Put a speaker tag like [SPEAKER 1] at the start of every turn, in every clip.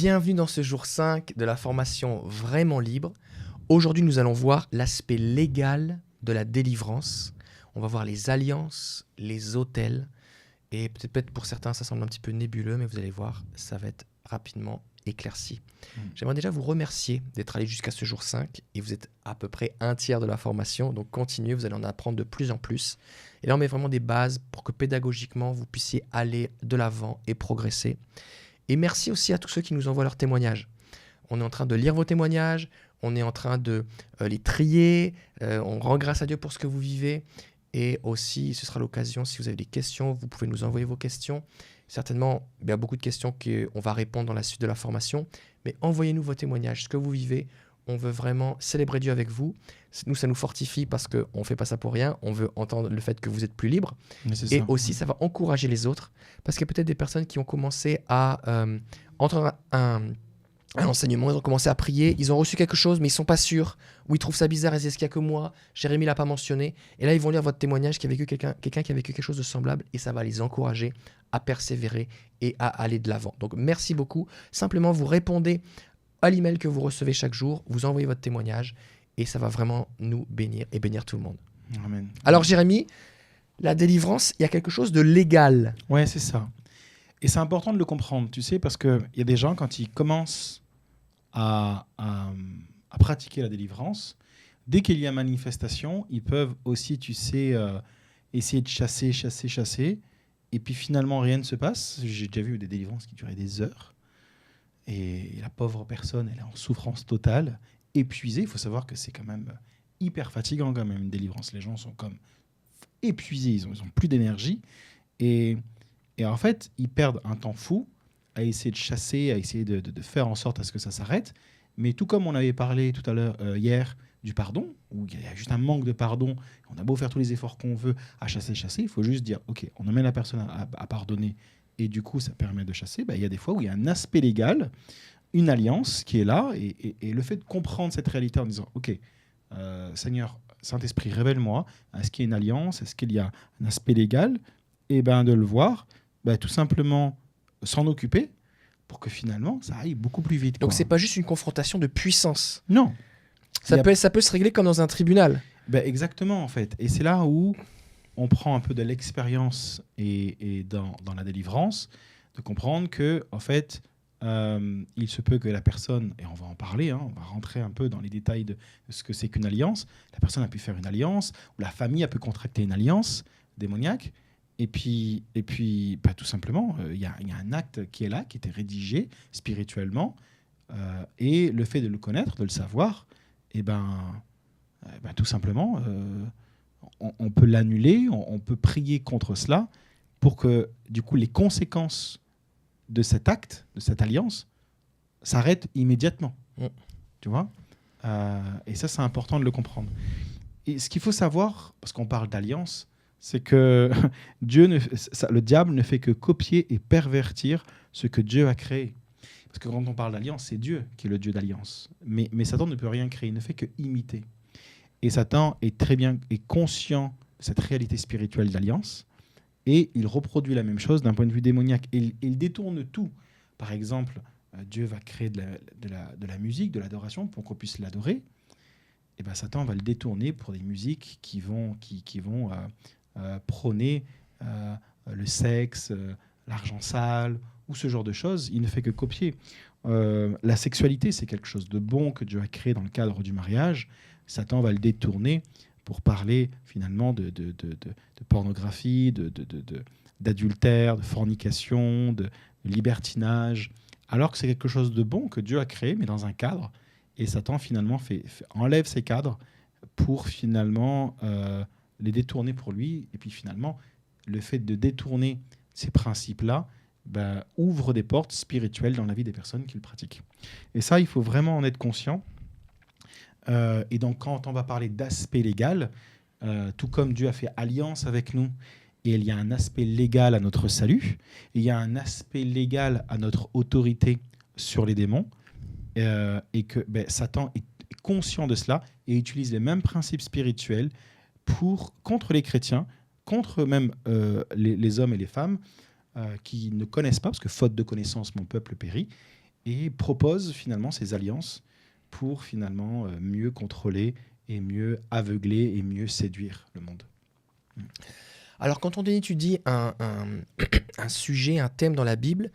[SPEAKER 1] Bienvenue dans ce jour 5 de la formation Vraiment Libre. Aujourd'hui, nous allons voir l'aspect légal de la délivrance. On va voir les alliances, les autels. Et peut-être pour certains, ça semble un petit peu nébuleux, mais vous allez voir, ça va être rapidement éclairci. J'aimerais déjà vous remercier d'être allé jusqu'à ce jour 5. Et vous êtes à peu près un tiers de la formation. Donc continuez, vous allez en apprendre de plus en plus. Et là, on met vraiment des bases pour que pédagogiquement, vous puissiez aller de l'avant et progresser. Et merci aussi à tous ceux qui nous envoient leurs témoignages. On est en train de lire vos témoignages, on est en train de les trier, on rend grâce à Dieu pour ce que vous vivez. Et aussi, ce sera l'occasion, si vous avez des questions, vous pouvez nous envoyer vos questions. Certainement, il y a beaucoup de questions qu'on va répondre dans la suite de la formation. Mais envoyez-nous vos témoignages, ce que vous vivez. On veut vraiment célébrer Dieu avec vous. Nous, ça nous fortifie parce qu'on ne fait pas ça pour rien. On veut entendre le fait que vous êtes plus libre. Et aussi, ça va encourager les autres. Parce qu'il y a peut-être des personnes qui ont commencé à entendre un enseignement, ils ont commencé à prier, ils ont reçu quelque chose, mais ils ne sont pas sûrs. Ou ils trouvent ça bizarre, ils disent, est-ce qu'il n'y a que moi? Jérémie ne l'a pas mentionné. Et là, ils vont lire votre témoignage, qui a vécu quelqu'un qui a vécu quelque chose de semblable. Et ça va les encourager à persévérer et à aller de l'avant. Donc, merci beaucoup. Simplement, vous répondez à l'email que vous recevez chaque jour, vous envoyez votre témoignage et ça va vraiment nous bénir et bénir tout le monde.
[SPEAKER 2] Amen.
[SPEAKER 1] Alors Jérémie, la délivrance, il y a quelque chose de légal.
[SPEAKER 2] Ouais, c'est ça. Et c'est important de le comprendre, tu sais, parce qu'il y a des gens, quand ils commencent à pratiquer la délivrance, dès qu'il y a manifestation, ils peuvent aussi, tu sais, essayer de chasser, et puis finalement rien ne se passe. J'ai déjà vu des délivrances qui duraient des heures. Et la pauvre personne, elle est en souffrance totale, épuisée. Il faut savoir que c'est quand même hyper fatigant quand même une délivrance. Les gens sont comme épuisés, ils ont plus d'énergie. Et en fait, ils perdent un temps fou à essayer de chasser, à essayer de faire en sorte à ce que ça s'arrête. Mais tout comme on avait parlé tout à l'heure, hier, du pardon, où il y a juste un manque de pardon, on a beau faire tous les efforts qu'on veut à chasser, il faut juste dire, ok, on amène la personne à pardonner, et du coup, ça permet de chasser. Il y a des fois où il y a un aspect légal, une alliance qui est là, et le fait de comprendre cette réalité en disant, ok, Seigneur, Saint-Esprit, révèle-moi, est-ce qu'il y a une alliance, est-ce qu'il y a un aspect légal, et de le voir, tout simplement s'en occuper, pour que finalement, ça aille beaucoup plus vite.
[SPEAKER 1] Donc c'est pas juste une confrontation de puissance.
[SPEAKER 2] Non.
[SPEAKER 1] Ça peut se régler comme dans un tribunal.
[SPEAKER 2] Exactement, en fait. Et c'est là où on prend un peu de l'expérience et dans la délivrance, de comprendre que, en fait, il se peut que la personne, et on va en parler, on va rentrer un peu dans les détails de ce que c'est qu'une alliance. La personne a pu faire une alliance, ou la famille a pu contracter une alliance démoniaque, et puis tout simplement, il y a un acte qui est là, qui était rédigé spirituellement, et le fait de le connaître, de le savoir, tout simplement, on peut l'annuler, on peut prier contre cela pour que, du coup, les conséquences de cet acte, de cette alliance, s'arrêtent immédiatement. Tu vois ? Et ça, c'est important de le comprendre. Et ce qu'il faut savoir, parce qu'on parle d'alliance, c'est que le diable ne fait que copier et pervertir ce que Dieu a créé. Parce que quand on parle d'alliance, c'est Dieu qui est le Dieu d'alliance. Mais Satan ne peut rien créer, il ne fait que imiter. Et Satan est conscient de cette réalité spirituelle d'alliance, et il reproduit la même chose d'un point de vue démoniaque. Et il détourne tout. Par exemple, Dieu va créer de la musique, de l'adoration, pour qu'on puisse l'adorer. Et Satan va le détourner pour des musiques qui vont prôner le sexe, l'argent sale, ou ce genre de choses. Il ne fait que copier. La sexualité, c'est quelque chose de bon que Dieu a créé dans le cadre du mariage. Satan va le détourner pour parler finalement de pornographie, d'adultère, de fornication, de libertinage, alors que c'est quelque chose de bon que Dieu a créé, mais dans un cadre. Et Satan finalement enlève ces cadres pour finalement les détourner pour lui. Et puis finalement, le fait de détourner ces principes-là ouvre des portes spirituelles dans la vie des personnes qui le pratiquent. Et ça, il faut vraiment en être conscient. Et donc, quand on va parler d'aspect légal, tout comme Dieu a fait alliance avec nous, et il y a un aspect légal à notre salut, il y a un aspect légal à notre autorité sur les démons, et que Satan est conscient de cela et utilise les mêmes principes spirituels contre les chrétiens, contre même les hommes et les femmes qui ne connaissent pas, parce que faute de connaissance, mon peuple périt. et propose finalement ces alliances pour finalement mieux contrôler et mieux aveugler et mieux séduire le monde.
[SPEAKER 1] Alors, quand on étudie un sujet, un thème dans la Bible,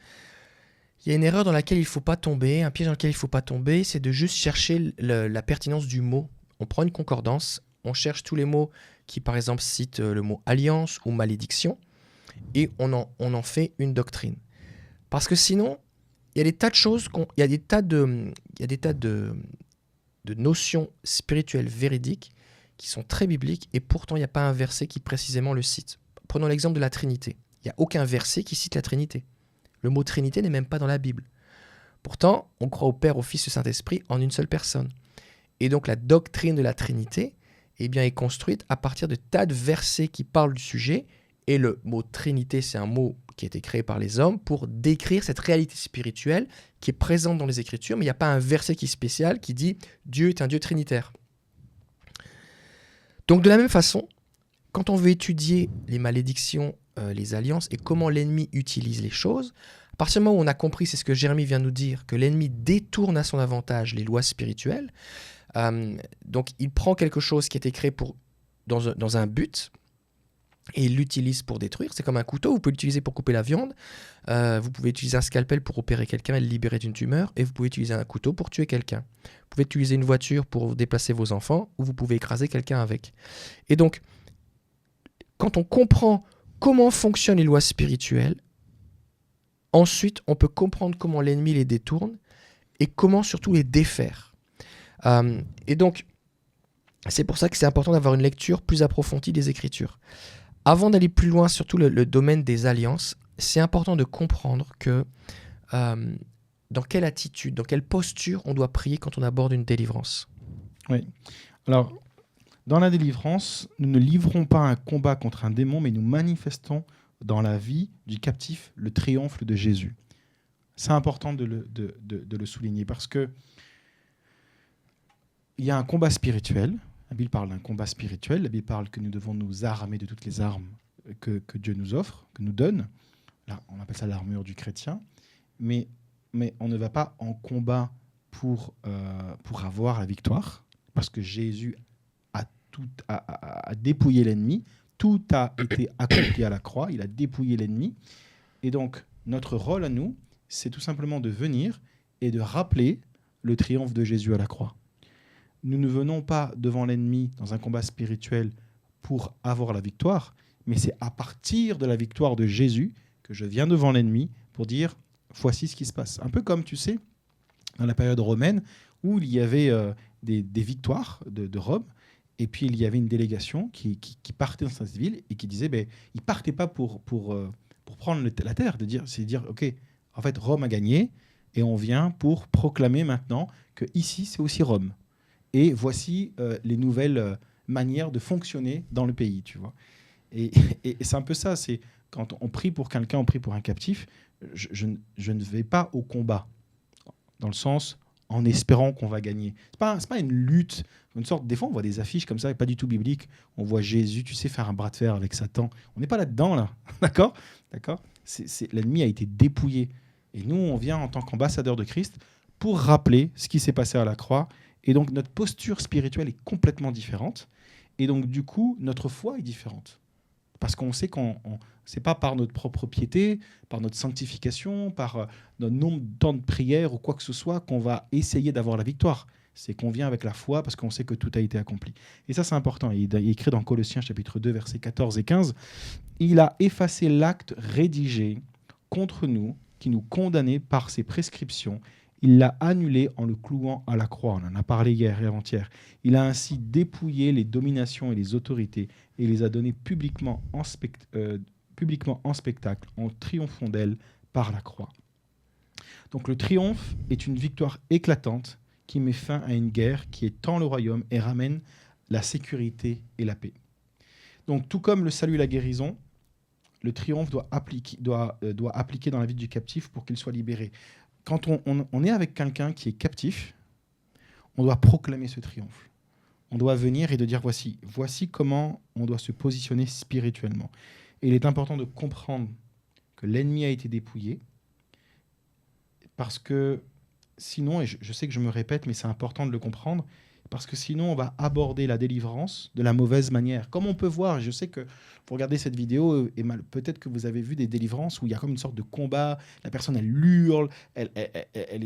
[SPEAKER 1] il y a une erreur dans laquelle il ne faut pas tomber, un piège dans lequel il ne faut pas tomber, c'est de juste chercher la pertinence du mot. On prend une concordance, on cherche tous les mots qui, par exemple, citent le mot alliance ou malédiction, et on en fait une doctrine. Parce que sinon, il y a des tas de choses, il y a des tas de notions spirituelles véridiques qui sont très bibliques, et pourtant il n'y a pas un verset qui précisément le cite. Prenons l'exemple de la Trinité. Il n'y a aucun verset qui cite la Trinité. Le mot Trinité n'est même pas dans la Bible. Pourtant, on croit au Père, au Fils et au Saint-Esprit en une seule personne. Et donc la doctrine de la Trinité est construite à partir de tas de versets qui parlent du sujet. Et le mot Trinité, c'est un mot qui a été créé par les hommes pour décrire cette réalité spirituelle qui est présente dans les Écritures, mais il n'y a pas un verset qui est spécial qui dit « Dieu est un Dieu trinitaire ». Donc de la même façon, quand on veut étudier les malédictions, les alliances et comment l'ennemi utilise les choses, à partir du moment où on a compris, c'est ce que Jérémie vient nous dire, que l'ennemi détourne à son avantage les lois spirituelles, donc il prend quelque chose qui a été créé dans un but et il l'utilise pour détruire. C'est comme un couteau, vous pouvez l'utiliser pour couper la viande, vous pouvez utiliser un scalpel pour opérer quelqu'un et le libérer d'une tumeur, et vous pouvez utiliser un couteau pour tuer quelqu'un. Vous pouvez utiliser une voiture pour déplacer vos enfants, ou vous pouvez écraser quelqu'un avec. Et donc, quand on comprend comment fonctionnent les lois spirituelles, ensuite, on peut comprendre comment l'ennemi les détourne et comment surtout les défaire. Et donc, c'est pour ça que c'est important d'avoir une lecture plus approfondie des Écritures. Avant d'aller plus loin, surtout le domaine des alliances, c'est important de comprendre que dans quelle attitude, dans quelle posture on doit prier quand on aborde une délivrance.
[SPEAKER 2] Oui. Alors, dans la délivrance, nous ne livrons pas un combat contre un démon, mais nous manifestons dans la vie du captif le triomphe de Jésus. C'est important de le souligner parce que il y a un combat spirituel. La Bible parle d'un combat spirituel. La Bible parle que nous devons nous armer de toutes les armes que Dieu nous offre, que nous donne. Là, on appelle ça l'armure du chrétien. Mais on ne va pas en combat pour avoir la victoire, parce que Jésus a dépouillé l'ennemi. Tout a été accompli à la croix. Il a dépouillé l'ennemi. Et donc, notre rôle à nous, c'est tout simplement de venir et de rappeler le triomphe de Jésus à la croix. Nous ne venons pas devant l'ennemi dans un combat spirituel pour avoir la victoire, mais c'est à partir de la victoire de Jésus que je viens devant l'ennemi pour dire « voici ce qui se passe ». Un peu comme, tu sais, dans la période romaine, où il y avait des victoires de Rome, et puis il y avait une délégation qui partait dans cette ville et qui disait ils ne partaient pas pour prendre la terre, c'est dire « ok, en fait, Rome a gagné, et on vient pour proclamer maintenant que ici c'est aussi Rome. Et voici les nouvelles manières de fonctionner dans le pays, tu vois. Et c'est un peu ça, c'est quand on prie pour quelqu'un, on prie pour un captif, je ne vais pas au combat, dans le sens en espérant qu'on va gagner. C'est pas une lutte, une sorte. Des fois, on voit des affiches comme ça, et pas du tout bibliques. On voit Jésus, tu sais, faire un bras de fer avec Satan. On n'est pas là-dedans, là. D'accord. L'ennemi a été dépouillé. Et nous, on vient en tant qu'ambassadeur de Christ pour rappeler ce qui s'est passé à la croix. Et donc, notre posture spirituelle est complètement différente. Et donc, du coup, notre foi est différente. Parce qu'on sait c'est pas par notre propre piété, par notre sanctification, par notre nombre de temps de prière ou quoi que ce soit qu'on va essayer d'avoir la victoire. C'est qu'on vient avec la foi parce qu'on sait que tout a été accompli. Et ça, c'est important. Il est écrit dans Colossiens chapitre 2, versets 14 et 15. « Il a effacé l'acte rédigé contre nous, qui nous condamnait par ses prescriptions. Il l'a annulé en le clouant à la croix. » On en a parlé hier et avant-hier. Il a ainsi dépouillé les dominations et les autorités et les a données publiquement en spectacle, en triomphant d'elles par la croix. Donc le triomphe est une victoire éclatante qui met fin à une guerre qui étend le royaume et ramène la sécurité et la paix. Donc tout comme le salut et la guérison, le triomphe doit appliquer dans la vie du captif pour qu'il soit libéré. Quand on est avec quelqu'un qui est captif, on doit proclamer ce triomphe. On doit venir et de dire voici comment on doit se positionner spirituellement. Et il est important de comprendre que l'ennemi a été dépouillé parce que sinon, et je sais que je me répète, mais c'est important de le comprendre, parce que sinon, on va aborder la délivrance de la mauvaise manière. Comme on peut voir, je sais que vous regardez cette vidéo, et peut-être que vous avez vu des délivrances où il y a comme une sorte de combat, la personne, elle hurle, elle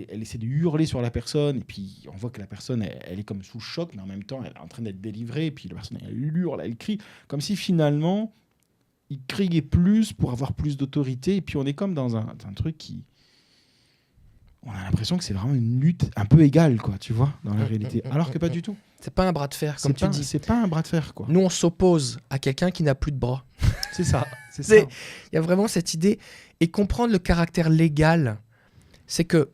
[SPEAKER 2] essaie de hurler sur la personne, et puis on voit que la personne, elle est comme sous choc, mais en même temps, elle est en train d'être délivrée, et puis la personne, elle hurle, elle crie, comme si finalement, il criait plus pour avoir plus d'autorité, et puis on est comme dans un truc qui... On a l'impression que c'est vraiment une lutte un peu égale, quoi, tu vois, dans la réalité. Alors que pas du tout.
[SPEAKER 1] C'est pas un bras de fer, comme tu dis.
[SPEAKER 2] C'est pas un bras de fer, quoi.
[SPEAKER 1] Nous, on s'oppose à quelqu'un qui n'a plus de bras.
[SPEAKER 2] C'est ça.
[SPEAKER 1] Il y a vraiment cette idée. Et comprendre le caractère légal, c'est que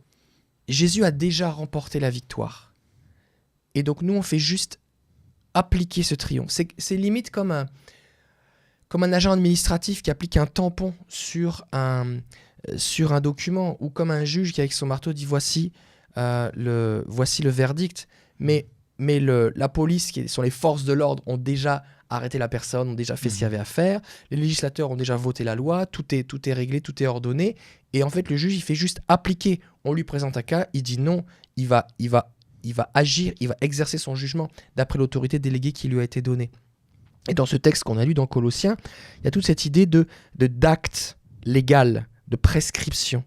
[SPEAKER 1] Jésus a déjà remporté la victoire. Et donc, nous, on fait juste appliquer ce triomphe. C'est limite comme un agent administratif qui applique un tampon sur un document, ou comme un juge qui, avec son marteau, dit voici le verdict. Mais la police, qui sont les forces de l'ordre, ont déjà arrêté la personne, ont déjà fait ce qu'il y avait à faire. Les législateurs ont déjà voté la loi, tout est réglé, tout est ordonné. Et en fait, le juge, il fait juste appliquer. On lui présente un cas, il dit non, il va agir, il va exercer son jugement d'après l'autorité déléguée qui lui a été donnée. Et dans ce texte qu'on a lu dans Colossiens, il y a toute cette idée d'acte légal, de prescription.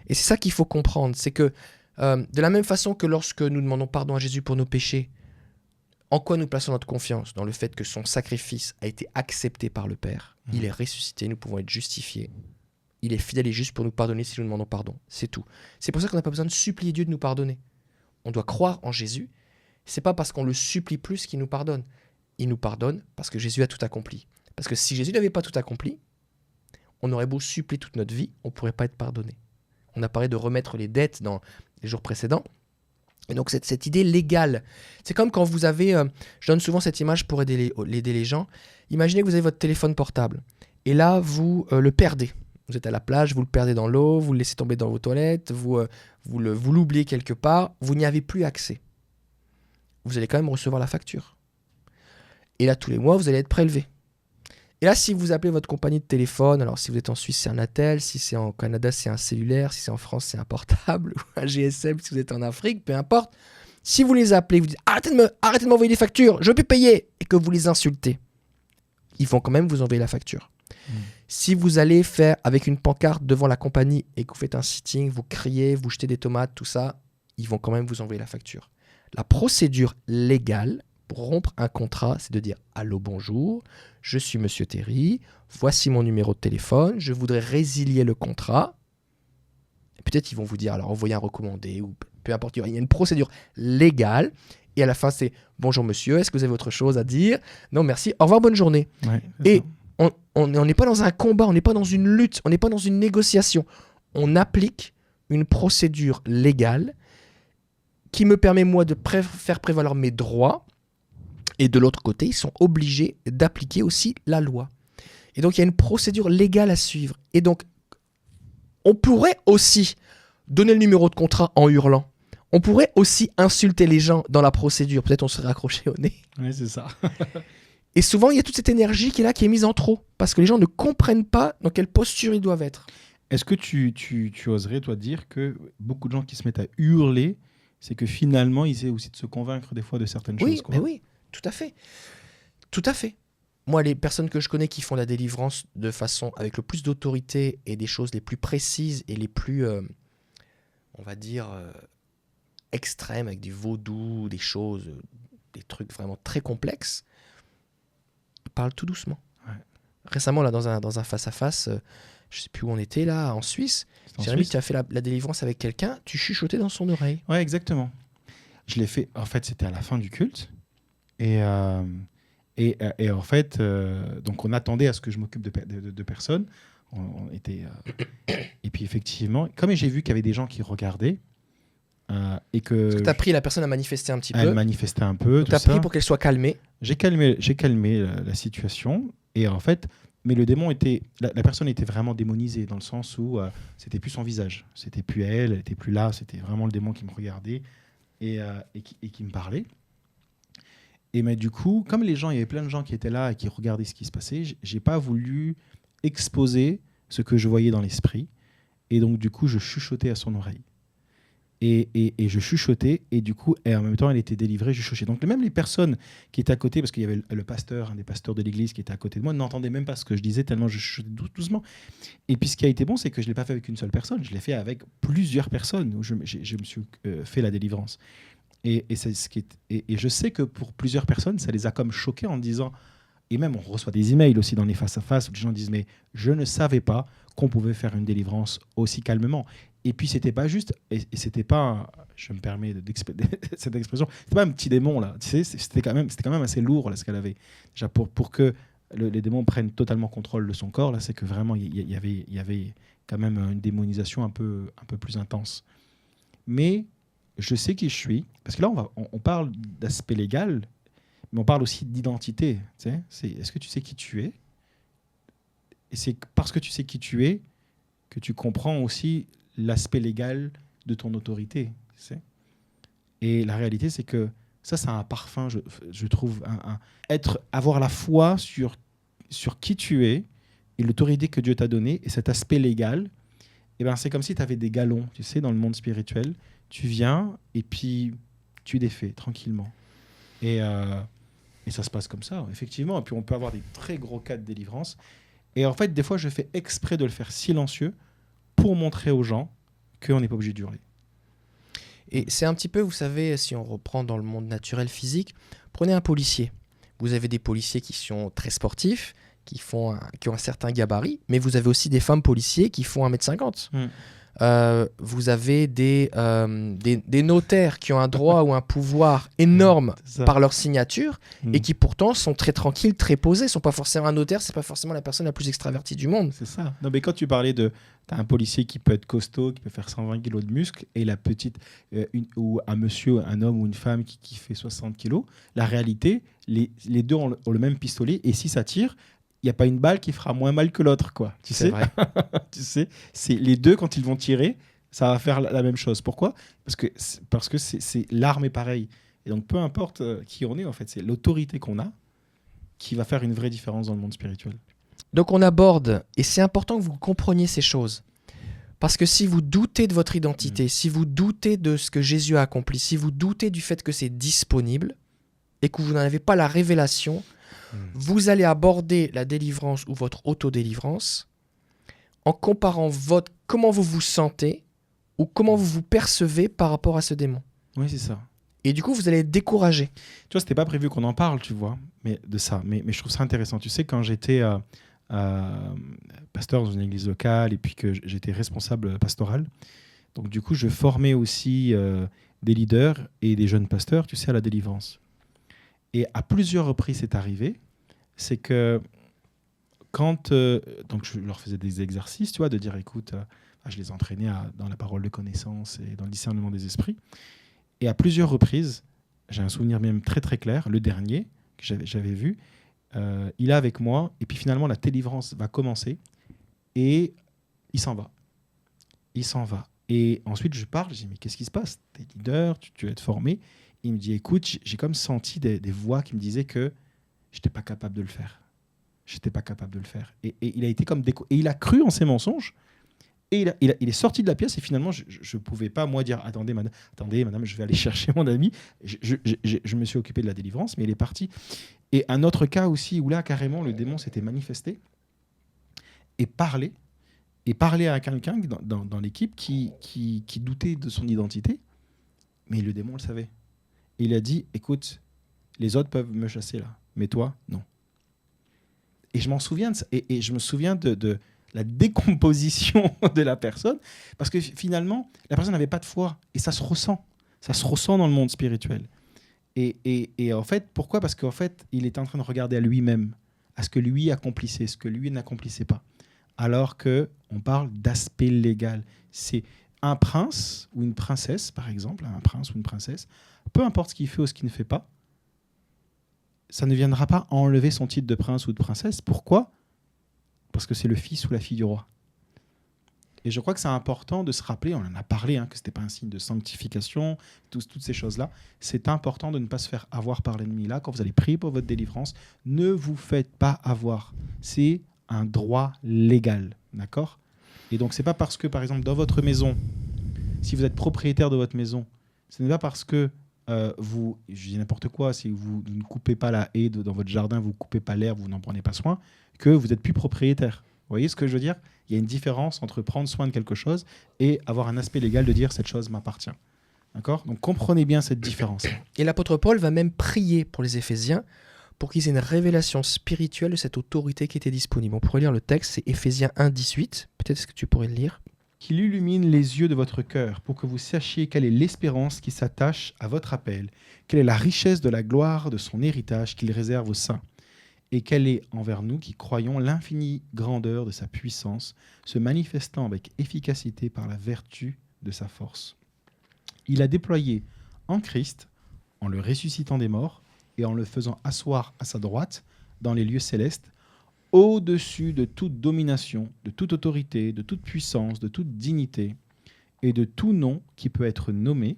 [SPEAKER 1] Et c'est ça qu'il faut comprendre, c'est que de la même façon que lorsque nous demandons pardon à Jésus pour nos péchés, en quoi nous plaçons notre confiance? Dans le fait que son sacrifice a été accepté par le Père. Il est ressuscité, nous pouvons être justifiés. Il est fidèle et juste pour nous pardonner si nous demandons pardon. C'est tout. C'est pour ça qu'on n'a pas besoin de supplier Dieu de nous pardonner. On doit croire en Jésus. C'est pas parce qu'on le supplie plus qu'il nous pardonne. Il nous pardonne parce que Jésus a tout accompli. Parce que si Jésus n'avait pas tout accompli, on aurait beau supplier toute notre vie, on ne pourrait pas être pardonné. On a parlé de remettre les dettes dans les jours précédents. Et donc cette idée légale, c'est comme quand vous avez, je donne souvent cette image pour aider les gens, imaginez que vous avez votre téléphone portable, et là vous le perdez. Vous êtes à la plage, vous le perdez dans l'eau, vous le laissez tomber dans vos toilettes, vous l'oubliez quelque part, vous n'y avez plus accès. Vous allez quand même recevoir la facture. Et là, tous les mois, vous allez être prélevé. Et là, si vous appelez votre compagnie de téléphone, alors si vous êtes en Suisse, c'est un Atel, si c'est en Canada, c'est un cellulaire, si c'est en France, c'est un portable, ou un GSM, si vous êtes en Afrique, peu importe. Si vous les appelez, vous dites « Arrêtez de m'envoyer des factures, je peux payer !» et que vous les insultez, ils vont quand même vous envoyer la facture. Si vous allez faire avec une pancarte devant la compagnie et que vous faites un sitting, vous criez, vous jetez des tomates, tout ça, ils vont quand même vous envoyer la facture. La procédure légale pour rompre un contrat, c'est de dire « Allô, bonjour, je suis Monsieur Terry, voici mon numéro de téléphone, je voudrais résilier le contrat. » Peut-être ils vont vous dire « Alors, envoyez un recommandé » ou peu importe. Il y a une procédure légale et à la fin, c'est « Bonjour monsieur, est-ce que vous avez autre chose à dire ?»« Non, merci, au revoir, bonne journée.
[SPEAKER 2] Ouais, »
[SPEAKER 1] Et on n'est pas dans un combat, on n'est pas dans une lutte, on n'est pas dans une négociation. On applique une procédure légale qui me permet, moi, de faire prévaloir mes droits. Et de l'autre côté, ils sont obligés d'appliquer aussi la loi. Et donc, il y a une procédure légale à suivre. Et donc, on pourrait aussi donner le numéro de contrat en hurlant. On pourrait aussi insulter les gens dans la procédure. Peut-être on serait accroché au nez.
[SPEAKER 2] Oui, c'est ça.
[SPEAKER 1] Et souvent, il y a toute cette énergie qui est là, qui est mise en trop. Parce que les gens ne comprennent pas dans quelle posture ils doivent être.
[SPEAKER 2] Est-ce que tu oserais, toi, dire que beaucoup de gens qui se mettent à hurler, c'est que finalement, ils essaient aussi de se convaincre des fois de certaines choses, quoi.
[SPEAKER 1] Mais oui, tout à fait. Tout à fait. Moi, les personnes que je connais qui font la délivrance de façon avec le plus d'autorité et des choses les plus précises et les plus, on va dire, extrêmes, avec du vaudou, des choses, des trucs vraiment très complexes, ils parlent tout doucement. Ouais. Récemment, là, dans un face-à-face, je sais plus où on était, là, en Suisse, Jérémy, tu as fait la délivrance avec quelqu'un, tu chuchotais dans son oreille.
[SPEAKER 2] Ouais, exactement. Je l'ai fait, en fait, c'était à la fin du culte. Et en fait, donc on attendait à ce que je m'occupe de personnes. On était, et puis effectivement, comme j'ai vu qu'il y avait des gens qui regardaient, et que...
[SPEAKER 1] Parce que tu as pris la personne à manifester un petit peu.
[SPEAKER 2] Elle manifestait un peu.
[SPEAKER 1] Tu as pris pour qu'elle soit calmée.
[SPEAKER 2] J'ai calmé la situation. Et en fait, mais le démon était... La personne était vraiment démonisée, dans le sens où c'était plus son visage. C'était plus elle était plus là. C'était vraiment le démon qui me regardait et qui me parlait. Et mais du coup, comme il y avait plein de gens qui étaient là et qui regardaient ce qui se passait, j'ai pas voulu exposer ce que je voyais dans l'esprit. Et donc, du coup, je chuchotais à son oreille. Et je chuchotais, et du coup, et en même temps, elle était délivrée, je chuchotais. Donc même les personnes qui étaient à côté, parce qu'il y avait le pasteur, un des pasteurs de l'église qui était à côté de moi, n'entendaient même pas ce que je disais, tellement je chuchotais doucement. Et puis ce qui a été bon, c'est que je ne l'ai pas fait avec une seule personne, je l'ai fait avec plusieurs personnes, où je me suis fait la délivrance. Et je sais que pour plusieurs personnes, ça les a comme choqués en disant, et même on reçoit des emails aussi dans les face-à-face, où les gens disent, mais je ne savais pas qu'on pouvait faire une délivrance aussi calmement. Et puis c'était pas juste, et c'était pas, je me permets cette expression, c'était pas un petit démon là, tu sais, c'était quand même assez lourd là, ce qu'elle avait. Déjà pour que les démons prennent totalement contrôle de son corps là, c'est que vraiment il y avait quand même une démonisation un peu plus intense. Mais je sais qui je suis, parce que là on parle d'aspect légal, mais on parle aussi d'identité. Tu sais, est-ce que tu sais qui tu es? Et c'est parce que tu sais qui tu es que tu comprends aussi l'aspect légal de ton autorité. Tu sais. Et la réalité, c'est que ça, c'est un parfum, je trouve. Avoir la foi sur qui tu es et l'autorité que Dieu t'a donnée, et cet aspect légal, eh ben, c'est comme si tu avais des galons, tu sais, dans le monde spirituel. Tu viens et puis tu défais tranquillement. Et ça se passe comme ça, effectivement. Et puis on peut avoir des très gros cas de délivrance. Et en fait, des fois, je fais exprès de le faire silencieux pour montrer aux gens qu'on n'est pas obligé d'hurler.
[SPEAKER 1] Et c'est un petit peu, vous savez, si on reprend dans le monde naturel physique, prenez un policier. Vous avez des policiers qui sont très sportifs, qui ont un certain gabarit, mais vous avez aussi des femmes policiers qui font 1m50. Vous avez des notaires qui ont un droit ou un pouvoir énorme par leur signature et qui pourtant sont très tranquilles, très posés. Ils ne sont pas forcément un notaire, c'est pas forcément la personne la plus extravertie du monde.
[SPEAKER 2] C'est ça. Non, mais quand tu parlais t'as un policier qui peut être costaud, qui peut faire 120 kilos de muscles, et la petite, ou un monsieur, un homme ou une femme qui fait 60 kilos, la réalité, les deux ont le même pistolet, et si ça tire, il n'y a pas une balle qui fera moins mal que l'autre, quoi. Tu sais,
[SPEAKER 1] vrai.
[SPEAKER 2] Tu sais, c'est les deux, quand ils vont tirer, ça va faire la même chose. Pourquoi ? Parce que l'arme est pareille. Et donc, peu importe qui on est, en fait, c'est l'autorité qu'on a qui va faire une vraie différence dans le monde spirituel.
[SPEAKER 1] Donc, on aborde, et c'est important que vous compreniez ces choses. Parce que si vous doutez de votre identité, si vous doutez de ce que Jésus a accompli, si vous doutez du fait que c'est disponible et que vous n'en avez pas la révélation, vous allez aborder la délivrance ou votre autodélivrance en comparant comment vous vous sentez ou comment vous vous percevez par rapport à ce démon.
[SPEAKER 2] Oui, c'est ça.
[SPEAKER 1] Et du coup, vous allez être découragé.
[SPEAKER 2] Tu vois, c'était pas prévu qu'on en parle, tu vois, de ça. Mais je trouve ça intéressant. Tu sais, quand j'étais pasteur dans une église locale et puis que j'étais responsable pastoral, donc du coup, je formais aussi des leaders et des jeunes pasteurs, tu sais, à la délivrance. Et à plusieurs reprises, c'est arrivé, c'est que quand donc je leur faisais des exercices, tu vois, de dire, écoute, je les entraînais dans la parole de connaissance et dans le discernement des esprits. Et à plusieurs reprises, j'ai un souvenir même très très clair, le dernier que j'avais vu, il est avec moi, et puis finalement la délivrance va commencer, et il s'en va. Il s'en va. Et ensuite, je parle, je dis, mais qu'est-ce qui se passe ? T'es leader, tu vas être formé. Il me dit, écoute, j'ai comme senti des voix qui me disaient que je n'étais pas capable de le faire. J'étais pas capable de le faire. Et il a été comme et il a cru en ses mensonges. Et il est sorti de la pièce, et finalement, je ne pouvais pas, moi, dire, attendez, madame, je vais aller chercher mon ami. Je me suis occupé de la délivrance, mais il est parti. Et un autre cas aussi, où là, carrément, le démon s'était manifesté et parlait à quelqu'un dans l'équipe qui doutait de son identité, mais le démon le savait. Et il a dit, écoute, les autres peuvent me chasser là, mais toi, non. Et je m'en souviens de ça, et je me souviens de la décomposition de la personne, parce que finalement, la personne n'avait pas de foi, et ça se ressent dans le monde spirituel. Et en fait, pourquoi ? Parce qu'en fait, il était en train de regarder à lui-même, à ce que lui accomplissait, ce que lui n'accomplissait pas. Alors qu'on parle d'aspect légal. C'est un prince ou une princesse, par exemple, un prince ou une princesse, peu importe ce qu'il fait ou ce qu'il ne fait pas, ça ne viendra pas enlever son titre de prince ou de princesse. Pourquoi ? Parce que c'est le fils ou la fille du roi. Et je crois que c'est important de se rappeler, on en a parlé, que ce n'était pas un signe de sanctification, toutes ces choses-là. C'est important de ne pas se faire avoir par l'ennemi. Là, quand vous allez prier pour votre délivrance, ne vous faites pas avoir. C'est un droit légal, d'accord ? Et donc, c'est pas parce que, par exemple, dans votre maison, si vous êtes propriétaire de votre maison, ce n'est pas parce que je dis n'importe quoi, si vous ne coupez pas la haie dans votre jardin, vous ne coupez pas l'herbe, vous n'en prenez pas soin, que vous n'êtes plus propriétaire. Vous voyez ce que je veux dire? Il y a une différence entre prendre soin de quelque chose et avoir un aspect légal de dire cette chose m'appartient. D'accord? Donc comprenez bien cette différence.
[SPEAKER 1] Et l'apôtre Paul va même prier pour les Éphésiens pour qu'ils aient une révélation spirituelle de cette autorité qui était disponible. On pourrait lire le texte, c'est Éphésiens 1, 18. Peut-être est-ce que tu pourrais le lire?
[SPEAKER 2] Qu'il illumine les yeux de votre cœur pour que vous sachiez quelle est l'espérance qui s'attache à votre appel, quelle est la richesse de la gloire de son héritage qu'il réserve aux saints, et quelle est envers nous qui croyons l'infinie grandeur de sa puissance, se manifestant avec efficacité par la vertu de sa force. Il a déployé en Christ, en le ressuscitant des morts et en le faisant asseoir à sa droite dans les lieux célestes, au-dessus de toute domination, de toute autorité, de toute puissance, de toute dignité, et de tout nom qui peut être nommé,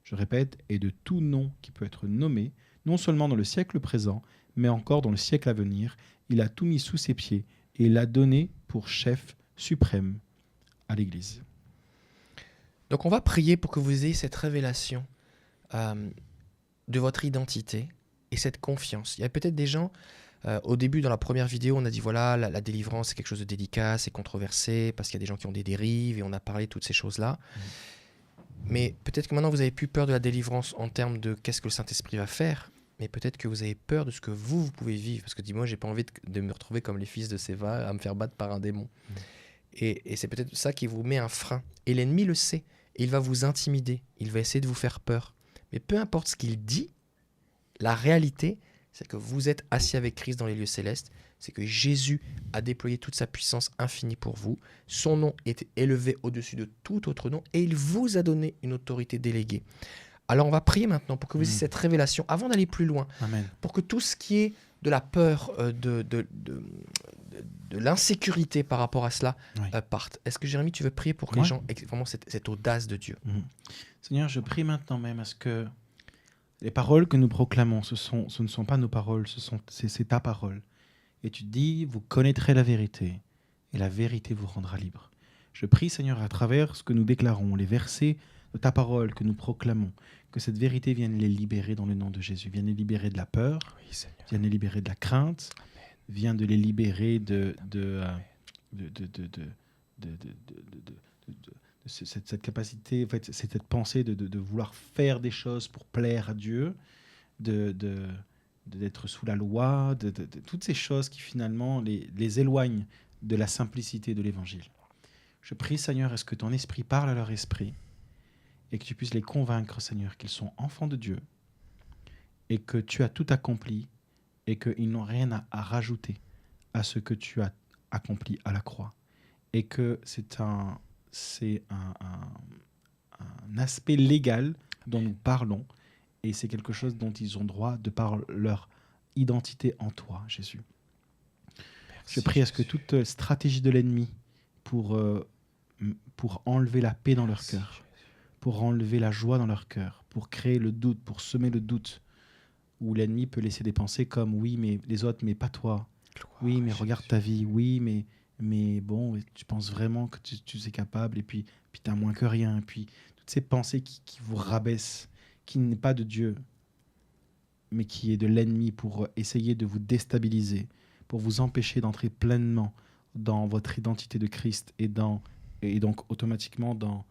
[SPEAKER 2] je répète, et de tout nom qui peut être nommé, non seulement dans le siècle présent, mais encore dans le siècle à venir. Il a tout mis sous ses pieds, et il l'a donné pour chef suprême à l'Église.
[SPEAKER 1] Donc on va prier pour que vous ayez cette révélation de votre identité et cette confiance. Il y a peut-être des gens... au début, dans la première vidéo, on a dit voilà, la délivrance, c'est quelque chose de délicat, c'est controversé, parce qu'il y a des gens qui ont des dérives, et on a parlé de toutes ces choses-là. Mais peut-être que maintenant, vous avez plus peur de la délivrance en termes de qu'est-ce que le Saint-Esprit va faire, mais peut-être que vous avez peur de ce que vous pouvez vivre. Parce que dis-moi, j'ai pas envie de me retrouver comme les fils de Séva, à me faire battre par un démon. Et c'est peut-être ça qui vous met un frein. Et l'ennemi le sait, et il va vous intimider, il va essayer de vous faire peur. Mais peu importe ce qu'il dit, la réalité, c'est que vous êtes assis avec Christ dans les lieux célestes, c'est que Jésus a déployé toute sa puissance infinie pour vous, son nom est élevé au-dessus de tout autre nom, et il vous a donné une autorité déléguée. Alors on va prier maintenant pour que vous ayez cette révélation, avant d'aller plus loin,
[SPEAKER 2] Amen.
[SPEAKER 1] pour que tout ce qui est de la peur, de l'insécurité par rapport à cela parte. Est-ce que Jérémie, tu veux prier pour que les gens aient vraiment cette audace de Dieu?
[SPEAKER 2] Seigneur, je prie maintenant même à ce que les paroles que nous proclamons, ce ne sont pas nos paroles, c'est ta parole. Et tu dis, vous connaîtrez la vérité, et la vérité vous rendra libre. Je prie, Seigneur, à travers ce que nous déclarons, les versets de ta parole que nous proclamons, que cette vérité vienne les libérer dans le nom de Jésus, vienne les libérer de la peur, vienne les libérer de la crainte, vienne de les libérer de cette capacité, en fait, c'est cette pensée de vouloir faire des choses pour plaire à Dieu, d'être sous la loi, de toutes ces choses qui finalement les éloignent de la simplicité de l'Évangile. Je prie, Seigneur, est-ce que ton esprit parle à leur esprit et que tu puisses les convaincre, Seigneur, qu'ils sont enfants de Dieu et que tu as tout accompli et qu'ils n'ont rien à rajouter à ce que tu as accompli à la croix. Et que c'est un aspect légal dont nous parlons et c'est quelque chose dont ils ont droit de par leur identité en toi, Jésus. Merci, je prie à ce que toute stratégie de l'ennemi pour enlever la paix dans leur cœur, pour enlever la joie dans leur cœur, pour créer le doute, pour semer le doute, où l'ennemi peut laisser des pensées comme « oui, mais les autres, mais pas toi. Oui, mais regarde ta vie. Oui, mais bon, tu penses vraiment que tu es capable et puis tu n'as moins que rien. » Et puis toutes ces pensées qui vous rabaissent, qui n'est pas de Dieu, mais qui est de l'ennemi pour essayer de vous déstabiliser, pour vous empêcher d'entrer pleinement dans votre identité de Christ et donc automatiquement dans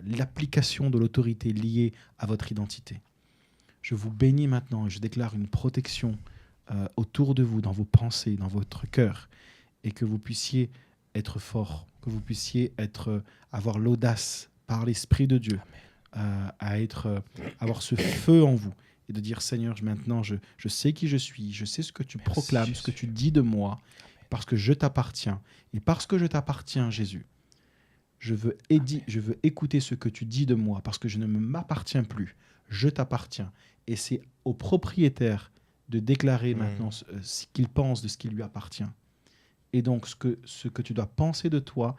[SPEAKER 2] l'application de l'autorité liée à votre identité. Je vous bénis maintenant et je déclare une protection autour de vous, dans vos pensées, dans votre cœur, et que vous puissiez être fort, que vous puissiez avoir l'audace par l'Esprit de Dieu avoir ce feu en vous et de dire Seigneur, maintenant je sais qui je suis, je sais ce que tu proclames, Jésus. Ce que tu dis de moi, parce que je t'appartiens. Et parce que je t'appartiens, Jésus, je veux écouter ce que tu dis de moi, parce que je ne m'appartiens plus, je t'appartiens. Et c'est au propriétaire de déclarer maintenant ce qu'il pense de ce qui lui appartient. Et donc, ce que tu dois penser de toi,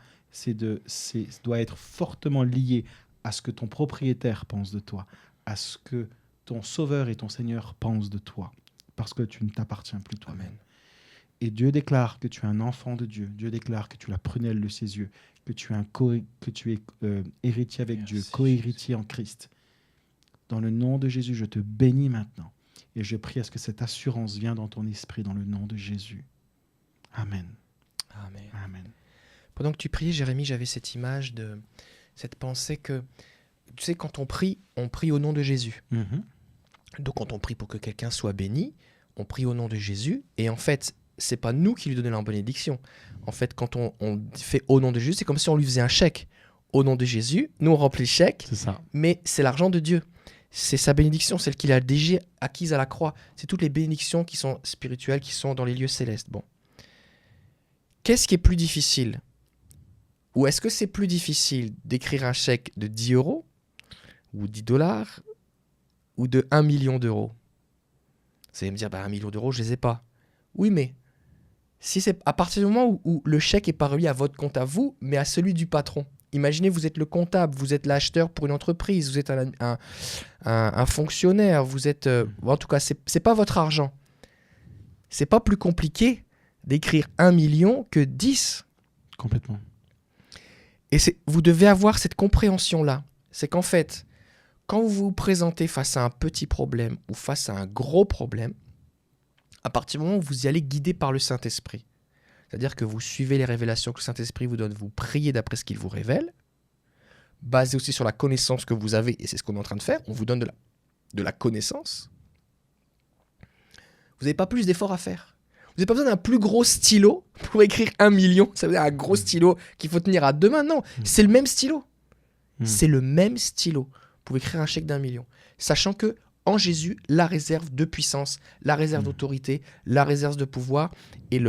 [SPEAKER 2] doit être fortement lié à ce que ton propriétaire pense de toi, à ce que ton Sauveur et ton Seigneur pensent de toi, parce que tu ne t'appartiens plus toi-même. Et Dieu déclare que tu es un enfant de Dieu. Dieu déclare que tu es la prunelle de ses yeux, que tu es héritier avec
[SPEAKER 1] Merci,
[SPEAKER 2] Dieu, co-héritier en Christ. Dans le nom de Jésus, je te bénis maintenant. Et je prie à ce que cette assurance vienne dans ton esprit, dans le nom de Jésus. Amen.
[SPEAKER 1] Amen.
[SPEAKER 2] Amen.
[SPEAKER 1] Pendant que tu priais, Jérémie, j'avais cette image de cette pensée que, tu sais, quand on prie au nom de Jésus.
[SPEAKER 2] Mhm.
[SPEAKER 1] Donc quand on prie pour que quelqu'un soit béni, on prie au nom de Jésus. Et en fait, c'est pas nous qui lui donnons la bénédiction. En fait, quand on fait au nom de Jésus, c'est comme si on lui faisait un chèque. Au nom de Jésus, nous on remplit le chèque,
[SPEAKER 2] C'est ça.
[SPEAKER 1] mais c'est l'argent de Dieu. C'est sa bénédiction, celle qu'il a déjà acquise à la croix. C'est toutes les bénédictions qui sont spirituelles, qui sont dans les lieux célestes. Bon. Qu'est-ce qui est plus difficile? Ou est-ce que c'est plus difficile d'écrire un chèque de 10 euros ou 10 dollars ou de 1 million d'euros? Vous allez me dire, 1 million d'euros, je ne les ai pas. Oui, mais si c'est à partir du moment où le chèque n'est pas relié à votre compte à vous, mais à celui du patron. Imaginez, vous êtes le comptable, vous êtes l'acheteur pour une entreprise, vous êtes un fonctionnaire, vous êtes... en tout cas, ce n'est pas votre argent. C'est pas plus compliqué d'écrire 1 million que 10.
[SPEAKER 2] Complètement.
[SPEAKER 1] Et vous devez avoir cette compréhension-là. C'est qu'en fait, quand vous vous présentez face à un petit problème ou face à un gros problème, à partir du moment où vous y allez guidé par le Saint-Esprit, c'est-à-dire que vous suivez les révélations que le Saint-Esprit vous donne, vous priez d'après ce qu'il vous révèle, basé aussi sur la connaissance que vous avez, et c'est ce qu'on est en train de faire, on vous donne de la connaissance, vous n'avez pas plus d'efforts à faire. Vous n'avez pas besoin d'un plus gros stylo pour écrire 1 million, ça veut dire un gros stylo qu'il faut tenir à deux mains, non, c'est le même stylo. C'est le même stylo. Vous pouvez écrire un chèque d'1 million, sachant que en Jésus, la réserve de puissance, la réserve d'autorité, la réserve de pouvoir et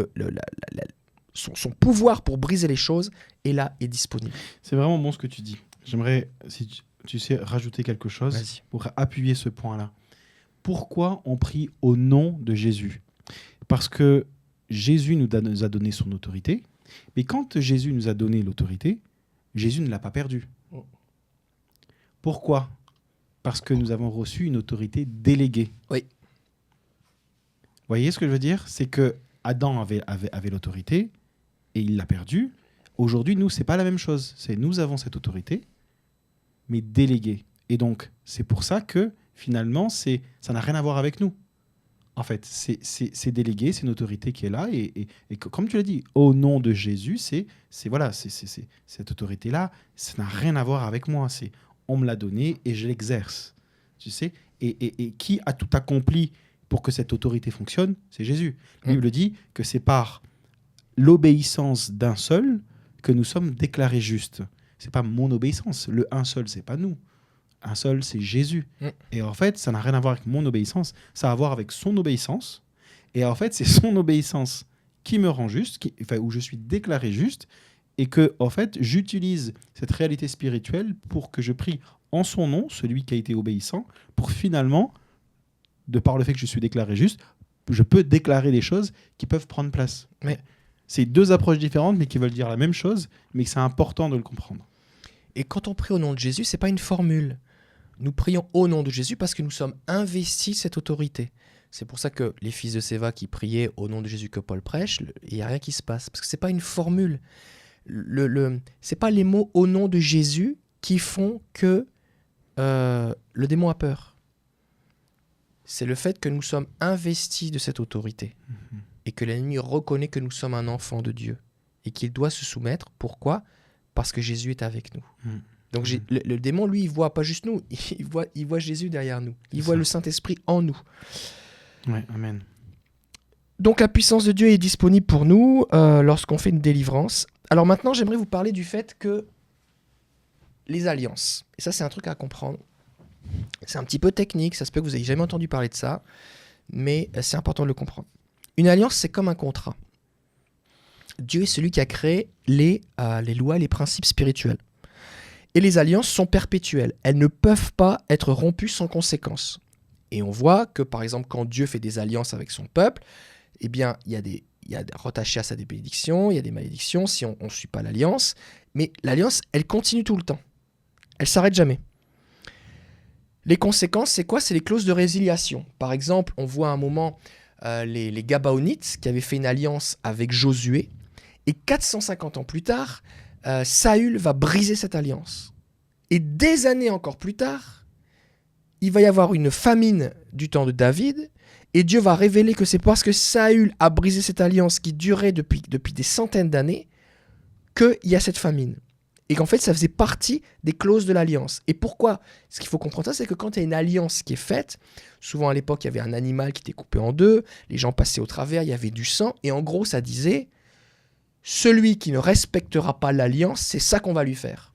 [SPEAKER 1] son pouvoir pour briser les choses est là et disponible.
[SPEAKER 2] C'est vraiment bon ce que tu dis. J'aimerais, si tu sais, rajouter quelque chose
[SPEAKER 1] Vas-y.
[SPEAKER 2] pour appuyer ce point-là. Pourquoi on prie au nom de Jésus? Parce que Jésus nous a donné son autorité, mais quand Jésus nous a donné l'autorité, Jésus ne l'a pas perdue. Pourquoi? Parce que nous avons reçu une autorité déléguée.
[SPEAKER 1] Oui.
[SPEAKER 2] Vous voyez ce que je veux dire? C'est que Adam avait l'autorité et il l'a perdue. Aujourd'hui, nous, c'est pas la même chose. Nous avons cette autorité, mais déléguée. Et donc, c'est pour ça que finalement, ça n'a rien à voir avec nous. En fait, c'est délégué, c'est une autorité qui est là. Et comme tu l'as dit, au nom de Jésus, c'est cette autorité-là, ça n'a rien à voir avec moi. On me l'a donné et je l'exerce. Tu sais, et qui a tout accompli pour que cette autorité fonctionne? C'est Jésus. La Bible dit que c'est par l'obéissance d'un seul que nous sommes déclarés justes. C'est pas mon obéissance. Le un seul, c'est pas nous. Un seul, c'est Jésus. Et en fait, ça n'a rien à voir avec mon obéissance. Ça a à voir avec son obéissance. Et en fait, c'est son obéissance qui me rend juste, où je suis déclaré juste. Et que, en fait, j'utilise cette réalité spirituelle pour que je prie en son nom, celui qui a été obéissant, pour finalement, de par le fait que je suis déclaré juste, je peux déclarer des choses qui peuvent prendre place.
[SPEAKER 1] Mais
[SPEAKER 2] c'est deux approches différentes, mais qui veulent dire la même chose, mais que c'est important de le comprendre.
[SPEAKER 1] Et quand on prie au nom de Jésus, c'est pas une formule. Nous prions au nom de Jésus parce que nous sommes investis de cette autorité. C'est pour ça que les fils de Séva qui priaient au nom de Jésus que Paul prêche, il n'y a rien qui se passe. Parce que c'est pas une formule. C'est pas les mots au nom de Jésus qui font que le démon a peur. C'est le fait que nous sommes investis de cette autorité et que l'ennemi reconnaît que nous sommes un enfant de Dieu et qu'il doit se soumettre. Pourquoi? Parce que Jésus est avec nous. Donc le démon, lui, il voit pas juste nous, il voit Jésus derrière nous. Il voit le Saint-Esprit en nous.
[SPEAKER 2] Ouais, amen.
[SPEAKER 1] Donc la puissance de Dieu est disponible pour nous lorsqu'on fait une délivrance. Alors maintenant, j'aimerais vous parler du fait que les alliances, et ça c'est un truc à comprendre, c'est un petit peu technique, ça se peut que vous n'ayez jamais entendu parler de ça, mais c'est important de le comprendre. Une alliance, c'est comme un contrat. Dieu est celui qui a créé les lois, les principes spirituels. Et les alliances sont perpétuelles. Elles ne peuvent pas être rompues sans conséquence. Et on voit que, par exemple, quand Dieu fait des alliances avec son peuple, eh bien, il y a rattaché à ça des bénédictions, il y a des malédictions si on ne suit pas l'alliance. Mais l'alliance, elle continue tout le temps. Elle ne s'arrête jamais. Les conséquences, c'est quoi? C'est les clauses de résiliation. Par exemple, on voit à un moment les Gabaonites qui avaient fait une alliance avec Josué. Et 450 ans plus tard, Saül va briser cette alliance. Et des années encore plus tard, il va y avoir une famine du temps de David. Et Dieu va révéler que c'est parce que Saül a brisé cette alliance qui durait depuis des centaines d'années qu'il y a cette famine. Et qu'en fait, ça faisait partie des clauses de l'alliance. Et pourquoi ? Ce qu'il faut comprendre, c'est que quand il y a une alliance qui est faite, souvent à l'époque, il y avait un animal qui était coupé en deux, les gens passaient au travers, il y avait du sang, et en gros, ça disait, celui qui ne respectera pas l'alliance, c'est ça qu'on va lui faire.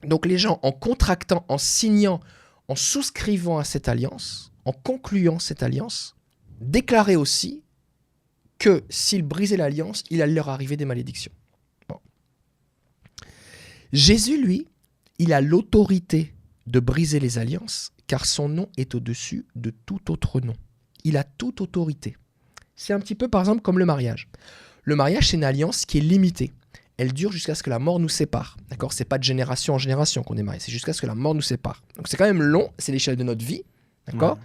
[SPEAKER 1] Donc les gens, en contractant, en signant, en souscrivant à cette alliance, en concluant cette alliance, déclaraient aussi que s'ils brisaient l'alliance, il allait leur arriver des malédictions. Jésus, lui, il a l'autorité de briser les alliances, car son nom est au-dessus de tout autre nom. Il a toute autorité. C'est un petit peu, par exemple, comme le mariage. Le mariage, c'est une alliance qui est limitée. Elle dure jusqu'à ce que la mort nous sépare. D'accord ? C'est pas de génération en génération qu'on est marié, c'est jusqu'à ce que la mort nous sépare. Donc c'est quand même long, c'est l'échelle de notre vie, d'accord ? Ouais.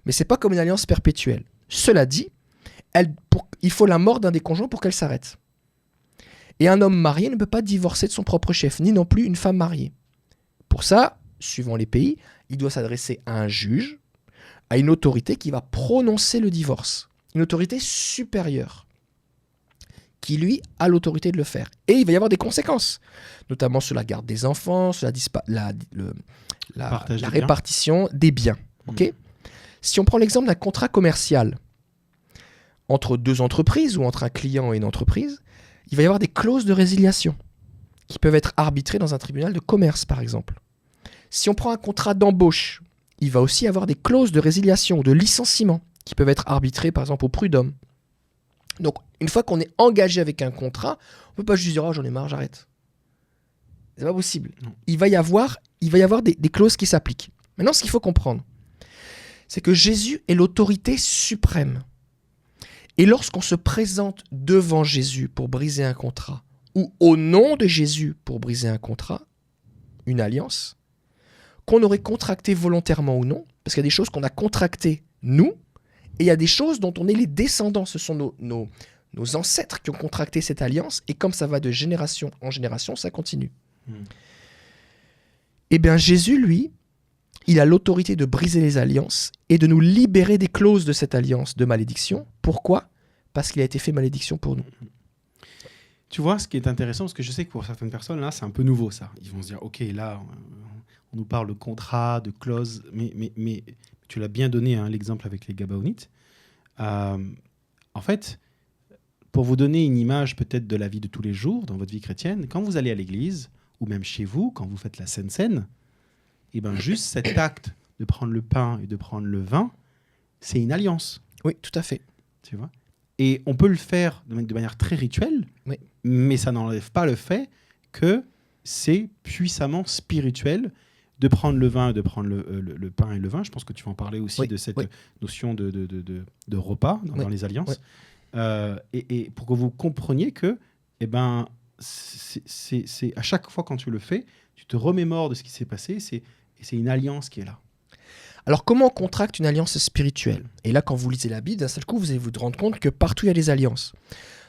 [SPEAKER 1] Mais c'est pas comme une alliance perpétuelle. Cela dit, il faut la mort d'un des conjoints pour qu'elle s'arrête. Et un homme marié ne peut pas divorcer de son propre chef, ni non plus une femme mariée. Pour ça, suivant les pays, il doit s'adresser à un juge, à une autorité qui va prononcer le divorce. Une autorité supérieure, qui lui a l'autorité de le faire. Et il va y avoir des conséquences, notamment sur la garde des enfants, sur la répartition des biens. Okay ? Si on prend l'exemple d'un contrat commercial entre deux entreprises ou entre un client et une entreprise, il va y avoir des clauses de résiliation qui peuvent être arbitrées dans un tribunal de commerce, par exemple. Si on prend un contrat d'embauche, il va aussi y avoir des clauses de résiliation ou de licenciement qui peuvent être arbitrées, par exemple, au prud'homme. Donc, une fois qu'on est engagé avec un contrat, on ne peut pas juste dire « Oh, j'en ai marre, j'arrête ». C'est pas possible. Non. Il va y avoir des clauses qui s'appliquent. Maintenant, ce qu'il faut comprendre, c'est que Jésus est l'autorité suprême. Et lorsqu'on se présente devant Jésus pour briser un contrat, ou au nom de Jésus pour briser un contrat, une alliance, qu'on aurait contracté volontairement ou non, parce qu'il y a des choses qu'on a contractées, nous, et il y a des choses dont on est les descendants, ce sont nos ancêtres qui ont contracté cette alliance, et comme ça va de génération en génération, ça continue. Eh bien, Jésus, lui, il a l'autorité de briser les alliances et de nous libérer des clauses de cette alliance de malédiction. Pourquoi ? Parce qu'il a été fait malédiction pour nous.
[SPEAKER 2] Tu vois, ce qui est intéressant, parce que je sais que pour certaines personnes, là, c'est un peu nouveau, ça. Ils vont se dire, OK, là, on nous parle de contrat, de clause, mais tu l'as bien donné, hein, l'exemple avec les Gabaonites. En fait, pour vous donner une image peut-être de la vie de tous les jours, dans votre vie chrétienne, quand vous allez à l'église, ou même chez vous, quand vous faites la Sainte Seine, et ben juste cet acte de prendre le pain et de prendre le vin, c'est une alliance.
[SPEAKER 1] Oui, tout à fait.
[SPEAKER 2] Tu vois ? Et on peut le faire de manière très rituelle, oui, mais ça n'enlève pas le fait que c'est puissamment spirituel de prendre le vin, de prendre le pain et le vin. Je pense que tu vas en parler aussi, oui, de cette notion de repas dans les alliances. Oui. Et pour que vous compreniez que eh ben, c'est à chaque fois quand tu le fais, tu te remémores de ce qui s'est passé, et c'est une alliance qui est là.
[SPEAKER 1] Alors, comment on contracte une alliance spirituelle ? Et là, quand vous lisez la Bible, d'un seul coup, vous allez vous rendre compte que partout, il y a des alliances.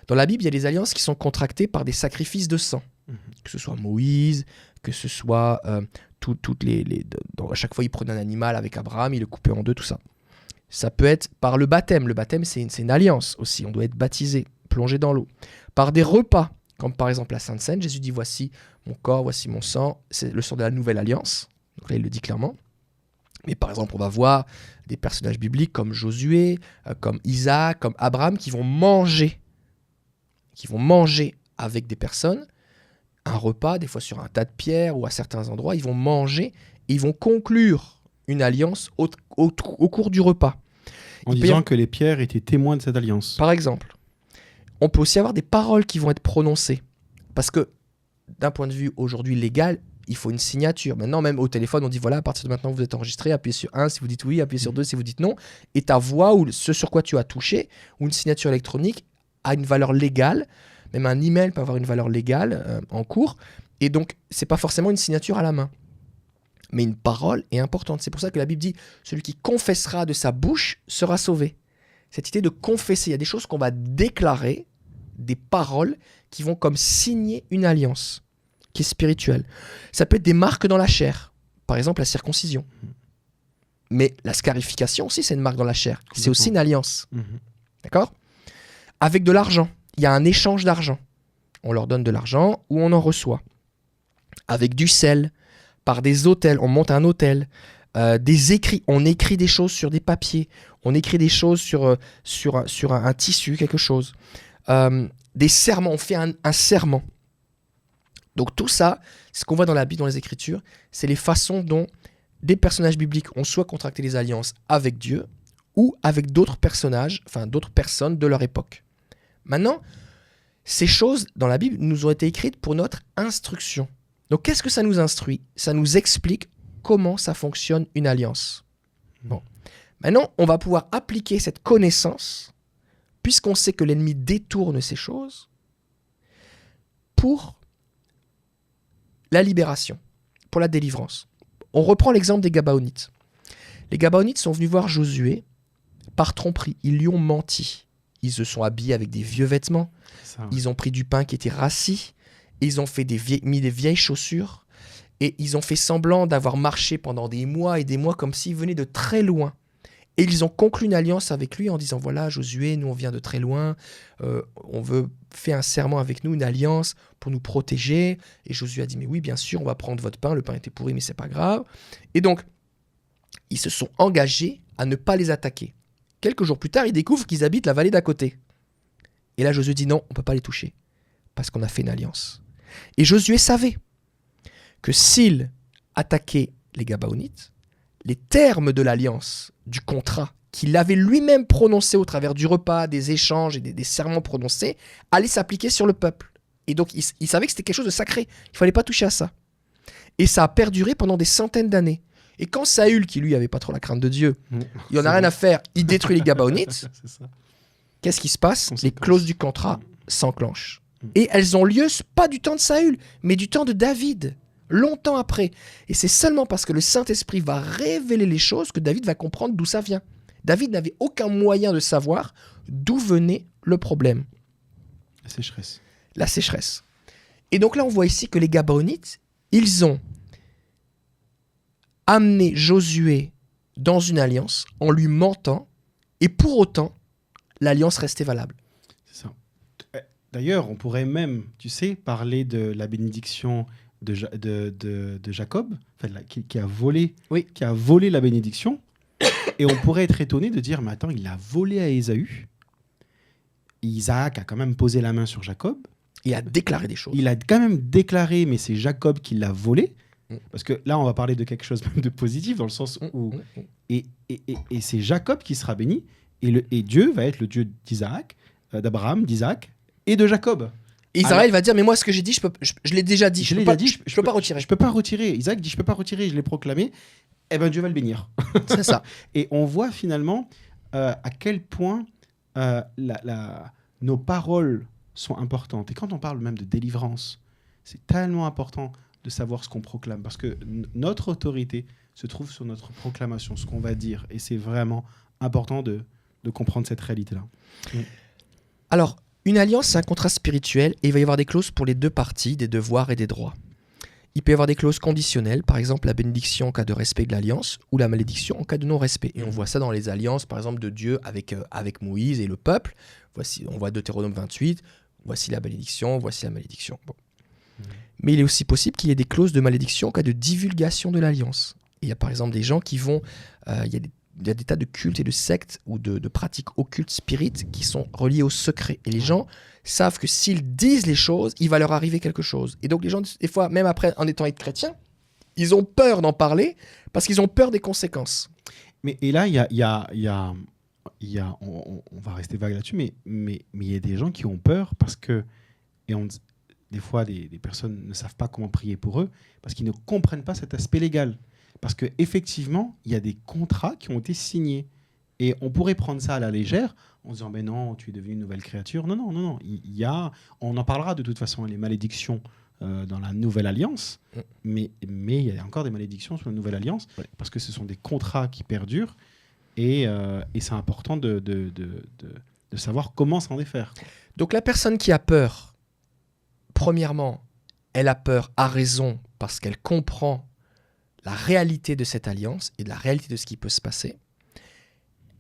[SPEAKER 1] Dans la Bible, il y a des alliances qui sont contractées par des sacrifices de sang. Que ce soit Moïse, que ce soit à chaque fois, il prenait un animal avec Abraham, il le coupait en deux, tout ça. Ça peut être par le baptême. Le baptême, c'est une alliance aussi. On doit être baptisé, plongé dans l'eau. Par des repas, comme par exemple la Sainte Seine. Jésus dit, voici mon corps, voici mon sang. C'est le sang de la nouvelle alliance. Donc là, il le dit clairement. Mais par exemple, on va voir des personnages bibliques comme Josué, comme Isaac, comme Abraham, qui vont manger avec des personnes un repas, des fois sur un tas de pierres ou à certains endroits. Ils vont manger et ils vont conclure une alliance au cours du repas.
[SPEAKER 2] En disant que les pierres étaient témoins de cette alliance.
[SPEAKER 1] Par exemple, on peut aussi avoir des paroles qui vont être prononcées. Parce que d'un point de vue aujourd'hui légal, il faut une signature. Maintenant, même au téléphone, on dit voilà, à partir de maintenant, vous êtes enregistré, appuyez sur 1 si vous dites oui, appuyez sur 2 si vous dites non. Et ta voix ou ce sur quoi tu as touché, ou une signature électronique, a une valeur légale. Même un email peut avoir une valeur légale en cours. Et donc, ce n'est pas forcément une signature à la main. Mais une parole est importante. C'est pour ça que la Bible dit celui qui confessera de sa bouche sera sauvé. cette idée de confesser. Il y a des choses qu'on va déclarer, des paroles qui vont comme signer une alliance qui est spirituelle. Ça peut être des marques dans la chair, par exemple la circoncision. Mais la scarification aussi, c'est une marque dans la chair. C'est aussi une alliance. D'accord ? Avec de l'argent, il y a un échange d'argent. On leur donne de l'argent ou on en reçoit. Avec du sel, par des autels, on monte un autel. Des écrits, on écrit des choses sur des papiers. On écrit des choses sur un tissu, quelque chose. Des serments, on fait un serment. Donc tout ça, ce qu'on voit dans la Bible, dans les Écritures, c'est les façons dont des personnages bibliques ont soit contracté des alliances avec Dieu ou avec d'autres personnages, enfin d'autres personnes de leur époque. Maintenant, ces choses dans la Bible nous ont été écrites pour notre instruction. Donc qu'est-ce que ça nous instruit ? Ça nous explique comment ça fonctionne une alliance. Bon. Maintenant, on va pouvoir appliquer cette connaissance, puisqu'on sait que l'ennemi détourne ces choses, pour la libération, pour la délivrance. On reprend l'exemple des Gabaonites. Les Gabaonites sont venus voir Josué par tromperie. Ils lui ont menti. Ils se sont habillés avec des vieux vêtements. Ils ont pris du pain qui était rassis. Ils ont fait mis des vieilles chaussures. Et ils ont fait semblant d'avoir marché pendant des mois et des mois comme s'ils venaient de très loin. Et ils ont conclu une alliance avec lui en disant, voilà, Josué, nous on vient de très loin, on veut faire un serment avec nous, une alliance pour nous protéger. Et Josué a dit, mais oui, bien sûr, on va prendre votre pain, le pain était pourri, mais c'est pas grave. Et donc, ils se sont engagés à ne pas les attaquer. Quelques jours plus tard, ils découvrent qu'ils habitent la vallée d'à côté. Et là, Josué dit, non, on ne peut pas les toucher, parce qu'on a fait une alliance. Et Josué savait que s'il attaquait les Gabaonites, les termes de l'alliance, du contrat qu'il avait lui-même prononcé au travers du repas, des échanges et des serments prononcés, allaient s'appliquer sur le peuple. Et donc, il savait que c'était quelque chose de sacré. Il ne fallait pas toucher à ça. Et ça a perduré pendant des centaines d'années. Et quand Saül, qui lui n'avait pas trop la crainte de Dieu, il n'en a rien à faire, il détruit les Gabaonites, qu'est-ce qui se passe ? Les clauses du contrat s'enclenchent. Et elles ont lieu, pas du temps de Saül, mais du temps de David. Longtemps après. Et c'est seulement parce que le Saint-Esprit va révéler les choses que David va comprendre d'où ça vient. David n'avait aucun moyen de savoir d'où venait le problème.
[SPEAKER 2] La sécheresse.
[SPEAKER 1] La sécheresse. Et donc là, on voit ici que les Gabaonites, ils ont amené Josué dans une alliance en lui mentant, et pour autant, l'alliance restait valable.
[SPEAKER 2] C'est ça. D'ailleurs, on pourrait même, tu sais, parler de la bénédiction de Jacob, enfin, qui a volé la bénédiction, et on pourrait être étonné de dire, mais attends, il a volé à Ésaü, Isaac a quand même posé la main sur Jacob,
[SPEAKER 1] il a déclaré des choses.
[SPEAKER 2] Il a quand même déclaré, mais c'est Jacob qui l'a volé, parce que là, on va parler de quelque chose de positif, dans le sens où... Et c'est Jacob qui sera béni, et Dieu va être le Dieu d'Isaac, d'Abraham, d'Isaac, et de Jacob.
[SPEAKER 1] Et Israël va dire, mais moi, ce que j'ai dit, je l'ai déjà dit. Je peux pas retirer.
[SPEAKER 2] Je peux pas retirer. Isaac dit, je peux pas retirer, je l'ai proclamé. Eh ben, Dieu va le bénir.
[SPEAKER 1] C'est ça.
[SPEAKER 2] Et on voit finalement à quel point nos paroles sont importantes. Et quand on parle même de délivrance, c'est tellement important de savoir ce qu'on proclame. Parce que notre autorité se trouve sur notre proclamation, ce qu'on va dire. Et c'est vraiment important de comprendre cette réalité-là.
[SPEAKER 1] Alors, une alliance, c'est un contrat spirituel et il va y avoir des clauses pour les deux parties, des devoirs et des droits. Il peut y avoir des clauses conditionnelles, par exemple la bénédiction en cas de respect de l'alliance ou la malédiction en cas de non-respect. Et on voit ça dans les alliances, par exemple, de Dieu avec Moïse et le peuple. Voici, on voit Deutéronome 28, voici la bénédiction, voici la malédiction. Bon. Mais il est aussi possible qu'il y ait des clauses de malédiction en cas de divulgation de l'alliance. Et il y a par exemple des gens qui vont... Il y a des tas de cultes et de sectes ou de pratiques occultes spirites qui sont reliées au secret. Et les gens savent que s'ils disent les choses, il va leur arriver quelque chose. Et donc les gens, des fois, même après, en étant chrétiens, ils ont peur d'en parler parce qu'ils ont peur des conséquences.
[SPEAKER 2] Et là, on va rester vague là-dessus, mais il y a des gens qui ont peur parce que... des fois, des personnes ne savent pas comment prier pour eux parce qu'ils ne comprennent pas cet aspect légal. Parce qu'effectivement, il y a des contrats qui ont été signés. Et on pourrait prendre ça à la légère en disant, ben non, tu es devenu une nouvelle créature. Non. On en parlera de toute façon, les malédictions dans la nouvelle alliance. Mais il y a encore des malédictions sur la nouvelle alliance parce que ce sont des contrats qui perdurent. Et c'est important de savoir comment s'en défaire.
[SPEAKER 1] Donc la personne qui a peur, premièrement, elle a peur à raison parce qu'elle comprend la réalité de cette alliance et de la réalité de ce qui peut se passer.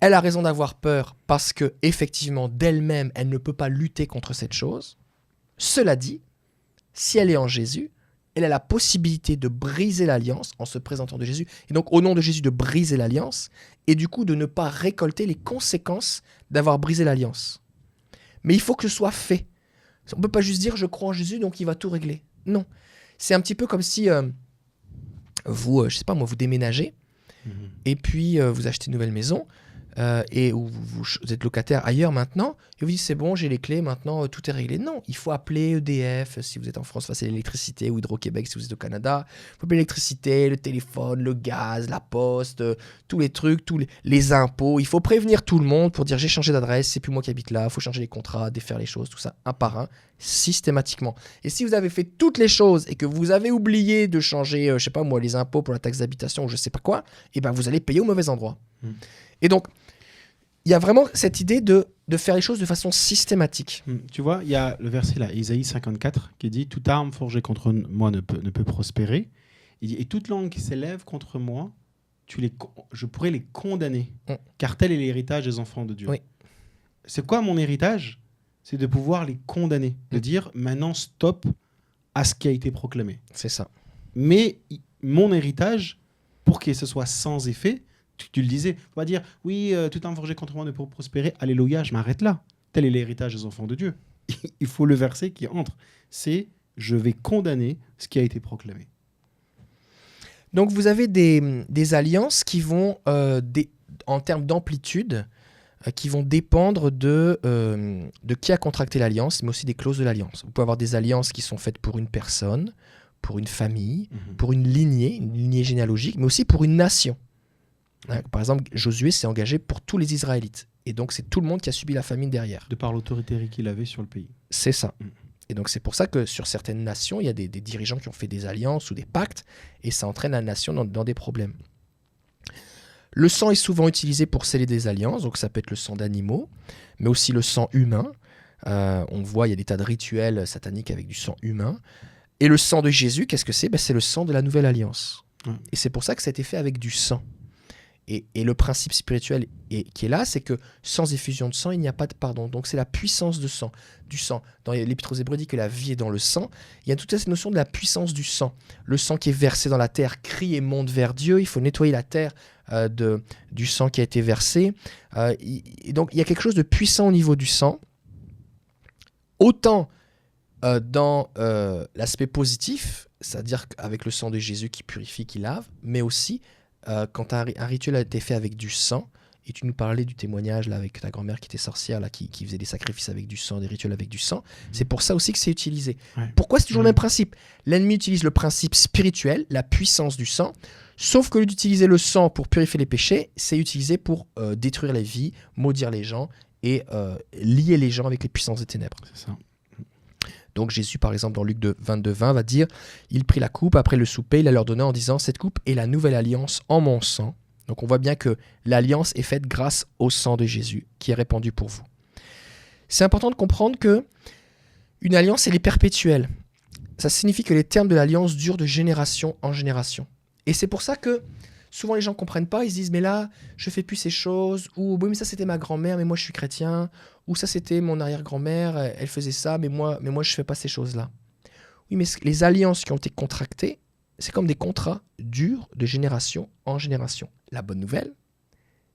[SPEAKER 1] Elle a raison d'avoir peur parce que effectivement d'elle-même, elle ne peut pas lutter contre cette chose. Cela dit, si elle est en Jésus, elle a la possibilité de briser l'alliance en se présentant de Jésus, et donc au nom de Jésus de briser l'alliance, et du coup de ne pas récolter les conséquences d'avoir brisé l'alliance. Mais il faut que ce soit fait. On ne peut pas juste dire « je crois en Jésus, donc il va tout régler ». Non. C'est un petit peu comme si vous, je sais pas moi, vous déménagez, et puis vous achetez une nouvelle maison, et vous êtes locataire ailleurs maintenant, et vous dites c'est bon, j'ai les clés, maintenant tout est réglé. Non, il faut appeler EDF si vous êtes en France, c'est l'électricité, ou Hydro-Québec si vous êtes au Canada. Il faut appeler l'électricité, le téléphone, le gaz, la poste, tous les trucs, tous les impôts. Il faut prévenir tout le monde pour dire j'ai changé d'adresse, c'est plus moi qui habite là, il faut changer les contrats, défaire les choses, tout ça, un par un, systématiquement. Et si vous avez fait toutes les choses et que vous avez oublié de changer, je sais pas moi, les impôts pour la taxe d'habitation ou je sais pas quoi, et ben vous allez payer au mauvais endroit. Et donc, il y a vraiment cette idée de faire les choses de façon systématique.
[SPEAKER 2] Tu vois, il y a le verset là, Isaïe 54, qui dit « Toute arme forgée contre moi ne peut prospérer. » Il dit « Et toute langue qui s'élève contre moi, je pourrais les condamner, car tel est l'héritage des enfants de Dieu. » C'est quoi mon héritage ? C'est de pouvoir les condamner, de dire « Maintenant, stop à ce qui a été proclamé. »
[SPEAKER 1] C'est ça.
[SPEAKER 2] Mais mon héritage, pour que ce soit sans effet, tu le disais, on va dire, oui, tout arme forgé contre moi ne peut prospérer, alléluia, je m'arrête là. Tel est l'héritage des enfants de Dieu. Il faut le verset qui entre. C'est, je vais condamner ce qui a été proclamé.
[SPEAKER 1] Donc vous avez des alliances qui vont, en termes d'amplitude, qui vont dépendre de qui a contracté l'alliance, mais aussi des clauses de l'alliance. Vous pouvez avoir des alliances qui sont faites pour une personne, pour une famille, pour une lignée généalogique, mais aussi pour une nation. Par exemple, Josué s'est engagé pour tous les Israélites. Et donc, c'est tout le monde qui a subi la famine derrière.
[SPEAKER 2] De par l'autorité qu'il avait sur le pays.
[SPEAKER 1] C'est ça. Et donc, c'est pour ça que sur certaines nations, il y a des dirigeants qui ont fait des alliances ou des pactes, et ça entraîne la nation dans des problèmes. Le sang est souvent utilisé pour sceller des alliances, donc ça peut être le sang d'animaux, mais aussi le sang humain. On voit, il y a des tas de rituels sataniques avec du sang humain. Et le sang de Jésus, qu'est-ce que c'est ? C'est le sang de la nouvelle alliance. Et c'est pour ça que ça a été fait avec du sang. Et le principe spirituel qui est là, c'est que sans effusion de sang, il n'y a pas de pardon. Donc c'est la puissance du sang. Dans l'Épître aux Hébreux dit que la vie est dans le sang. Il y a toute cette notion de la puissance du sang. Le sang qui est versé dans la terre crie et monte vers Dieu. Il faut nettoyer la terre du sang qui a été versé. Et donc il y a quelque chose de puissant au niveau du sang. Autant dans l'aspect positif, c'est-à-dire avec le sang de Jésus qui purifie, qui lave, mais aussi quand un rituel a été fait avec du sang, et tu nous parlais du témoignage là, avec ta grand-mère qui était sorcière, là, qui faisait des sacrifices avec du sang, des rituels avec du sang, c'est pour ça aussi que c'est utilisé. Pourquoi ? C'est toujours le même principe. L'ennemi utilise le principe spirituel, la puissance du sang, sauf que d'utiliser le sang pour purifier les péchés, c'est utilisé pour détruire les vies, maudire les gens et lier les gens avec les puissances des ténèbres.
[SPEAKER 2] C'est ça.
[SPEAKER 1] Donc Jésus, par exemple, dans Luc 22:20, va dire « Il prit la coupe, après le souper, il la leur donna en disant « Cette coupe est la nouvelle alliance en mon sang. » Donc on voit bien que l'alliance est faite grâce au sang de Jésus qui est répandu pour vous. C'est important de comprendre que une alliance, elle est perpétuelle. Ça signifie que les termes de l'alliance durent de génération en génération. Et c'est pour ça que souvent les gens ne comprennent pas, ils se disent « Mais là, je ne fais plus ces choses » ou « Oui, mais ça c'était ma grand-mère, mais moi je suis chrétien » ou « Ça c'était mon arrière-grand-mère, elle faisait ça, mais moi je ne fais pas ces choses-là. » Oui, mais les alliances qui ont été contractées, c'est comme des contrats durs de génération en génération. La bonne nouvelle,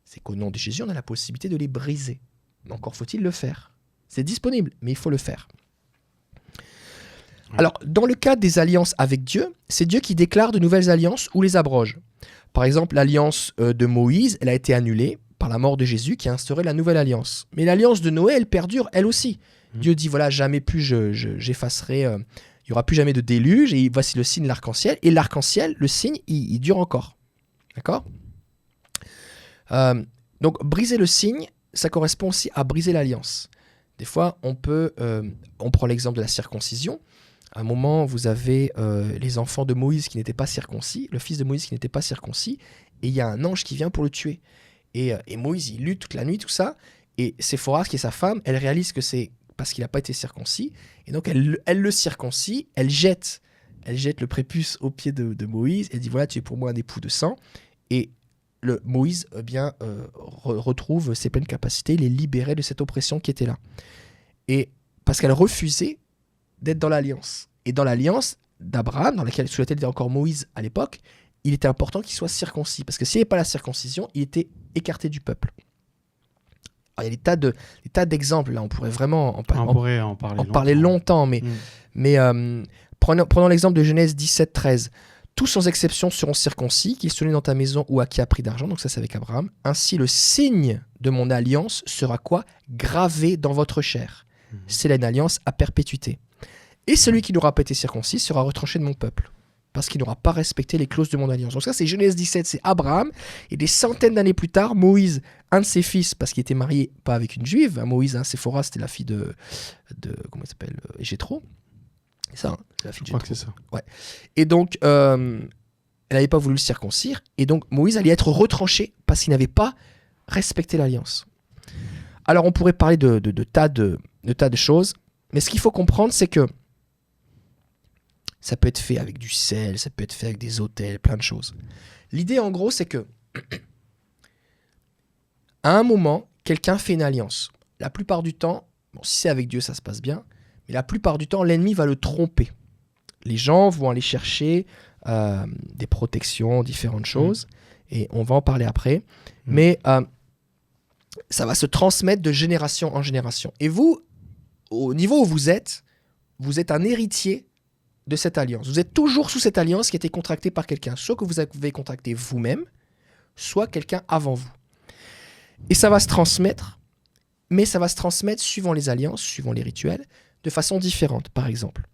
[SPEAKER 1] c'est qu'au nom de Jésus, on a la possibilité de les briser. Mais encore faut-il le faire. C'est disponible, mais il faut le faire. Alors, dans le cas des alliances avec Dieu, c'est Dieu qui déclare de nouvelles alliances ou les abroge. Par exemple, l'alliance de Moïse, elle a été annulée par la mort de Jésus qui a instauré la nouvelle alliance. Mais l'alliance de Noé, elle perdure, elle aussi. Dieu dit, voilà, jamais plus j'effacerai, il n'y aura plus jamais de déluge, et voici le signe de l'arc-en-ciel. Et l'arc-en-ciel, le signe, il dure encore. D'accord ? Donc, briser le signe, ça correspond aussi à briser l'alliance. Des fois, on prend l'exemple de la circoncision. À un moment, vous avez les enfants de Moïse qui n'étaient pas circoncis, le fils de Moïse qui n'était pas circoncis, et il y a un ange qui vient pour le tuer. Et Moïse, il lutte toute la nuit, tout ça. Et Séphora, qui est sa femme, elle réalise que c'est parce qu'il n'a pas été circoncis. Et donc, elle le circoncie, elle jette le prépuce aux pieds de Moïse. Elle dit, voilà, tu es pour moi un époux de sang. Et Moïse retrouve ses pleines capacités. Il est libéré de cette oppression qui était là. Et parce qu'elle refusait d'être dans l'alliance. Et dans l'alliance d'Abraham, sous laquelle était encore Moïse à l'époque, il était important qu'il soit circoncis. Parce que s'il n'y avait pas la circoncision, il était écarté du peuple. Alors, il y a des tas d'exemples. Là, on pourrait vraiment en parler longtemps. Mais prenons l'exemple de Genèse 17-13. Tous sans exception seront circoncis, qu'ils se tiennent dans ta maison ou à qui a pris d'argent. Donc ça, c'est avec Abraham. Ainsi, le signe de mon alliance sera quoi? Gravé dans votre chair. C'est là une alliance à perpétuité. Et celui qui n'aura pas été circoncis sera retranché de mon peuple, parce qu'il n'aura pas respecté les clauses de mon alliance. Donc ça, c'est Genèse 17, c'est Abraham. Et des centaines d'années plus tard, Moïse, un de ses fils, parce qu'il était marié pas avec une juive, Moïse, Séphora, c'était la fille de comment il s'appelle, Jéthro. C'est ça, c'est la fille de Jéthro.
[SPEAKER 2] Je crois que c'est ça.
[SPEAKER 1] Ouais. Et donc, elle n'avait pas voulu le circoncire. Et donc, Moïse allait être retranché parce qu'il n'avait pas respecté l'alliance. Alors, on pourrait parler de tas de choses. Mais ce qu'il faut comprendre, c'est que ça peut être fait avec du sel, ça peut être fait avec des autels, plein de choses. L'idée, en gros, c'est que à un moment, quelqu'un fait une alliance. La plupart du temps, si c'est avec Dieu, ça se passe bien, mais la plupart du temps, l'ennemi va le tromper. Les gens vont aller chercher des protections, différentes choses, et on va en parler après. Mais ça va se transmettre de génération en génération. Et vous, au niveau où vous êtes un héritier de cette alliance. Vous êtes toujours sous cette alliance qui a été contractée par quelqu'un, soit que vous avez contracté vous-même, soit quelqu'un avant vous. Et ça va se transmettre, mais ça va se transmettre suivant les alliances, suivant les rituels, de façon différente. Par exemple,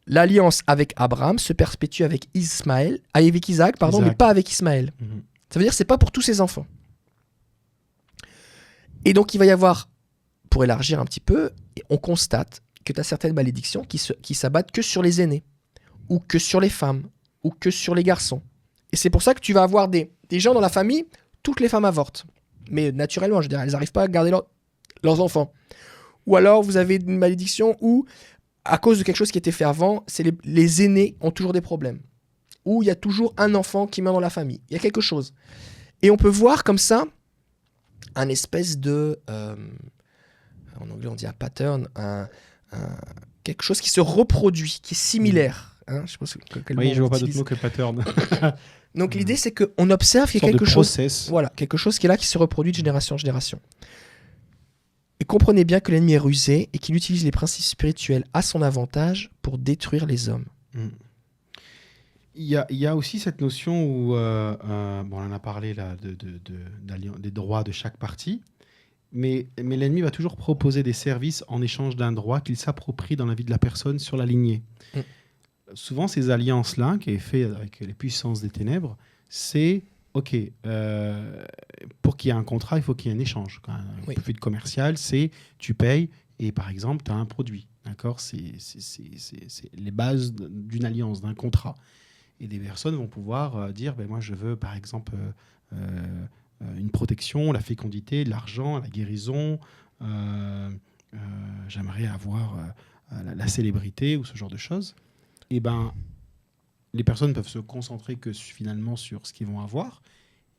[SPEAKER 1] l'alliance avec Abraham se perpétue avec Isaac, mais pas avec Ismaël. Ça veut dire que c'est pas pour tous ses enfants. Et donc il va y avoir, pour élargir un petit peu, on constate que tu as certaines malédictions qui s'abattent que sur les aînés, ou que sur les femmes, ou que sur les garçons. Et c'est pour ça que tu vas avoir des gens dans la famille, toutes les femmes avortent. Mais naturellement, je veux dire, elles n'arrivent pas à garder leurs enfants. Ou alors, vous avez une malédiction où, à cause de quelque chose qui était fait avant, c'est les aînés ont toujours des problèmes. Ou il y a toujours un enfant qui meurt dans la famille. Il y a quelque chose. Et on peut voir comme ça un espèce de... en anglais, on dit un pattern, quelque chose qui se reproduit, qui est similaire. Hein, je pense
[SPEAKER 2] je vois pas d'autre mot que pattern.
[SPEAKER 1] Donc l'idée, c'est qu'on observe qu'il y a quelque chose, quelque chose qui est là, qui se reproduit de génération en génération. Et comprenez bien que l'ennemi est rusé et qu'il utilise les principes spirituels à son avantage pour détruire les hommes.
[SPEAKER 2] Il y a aussi cette notion où, on en a parlé là, des droits de chaque partie. Mais l'ennemi va toujours proposer des services en échange d'un droit qu'il s'approprie dans la vie de la personne sur la lignée. Souvent, ces alliances-là, qui est fait avec les puissances des ténèbres, c'est, OK, pour qu'il y ait un contrat, il faut qu'il y ait un échange. Un profit commercial, c'est tu payes et par exemple, tu as un produit. D'accord ? C'est les bases d'une alliance, d'un contrat. Et des personnes vont pouvoir dire, moi je veux par exemple... une protection, la fécondité, l'argent, la guérison, j'aimerais avoir la célébrité ou ce genre de choses. Et les personnes peuvent se concentrer que finalement sur ce qu'ils vont avoir,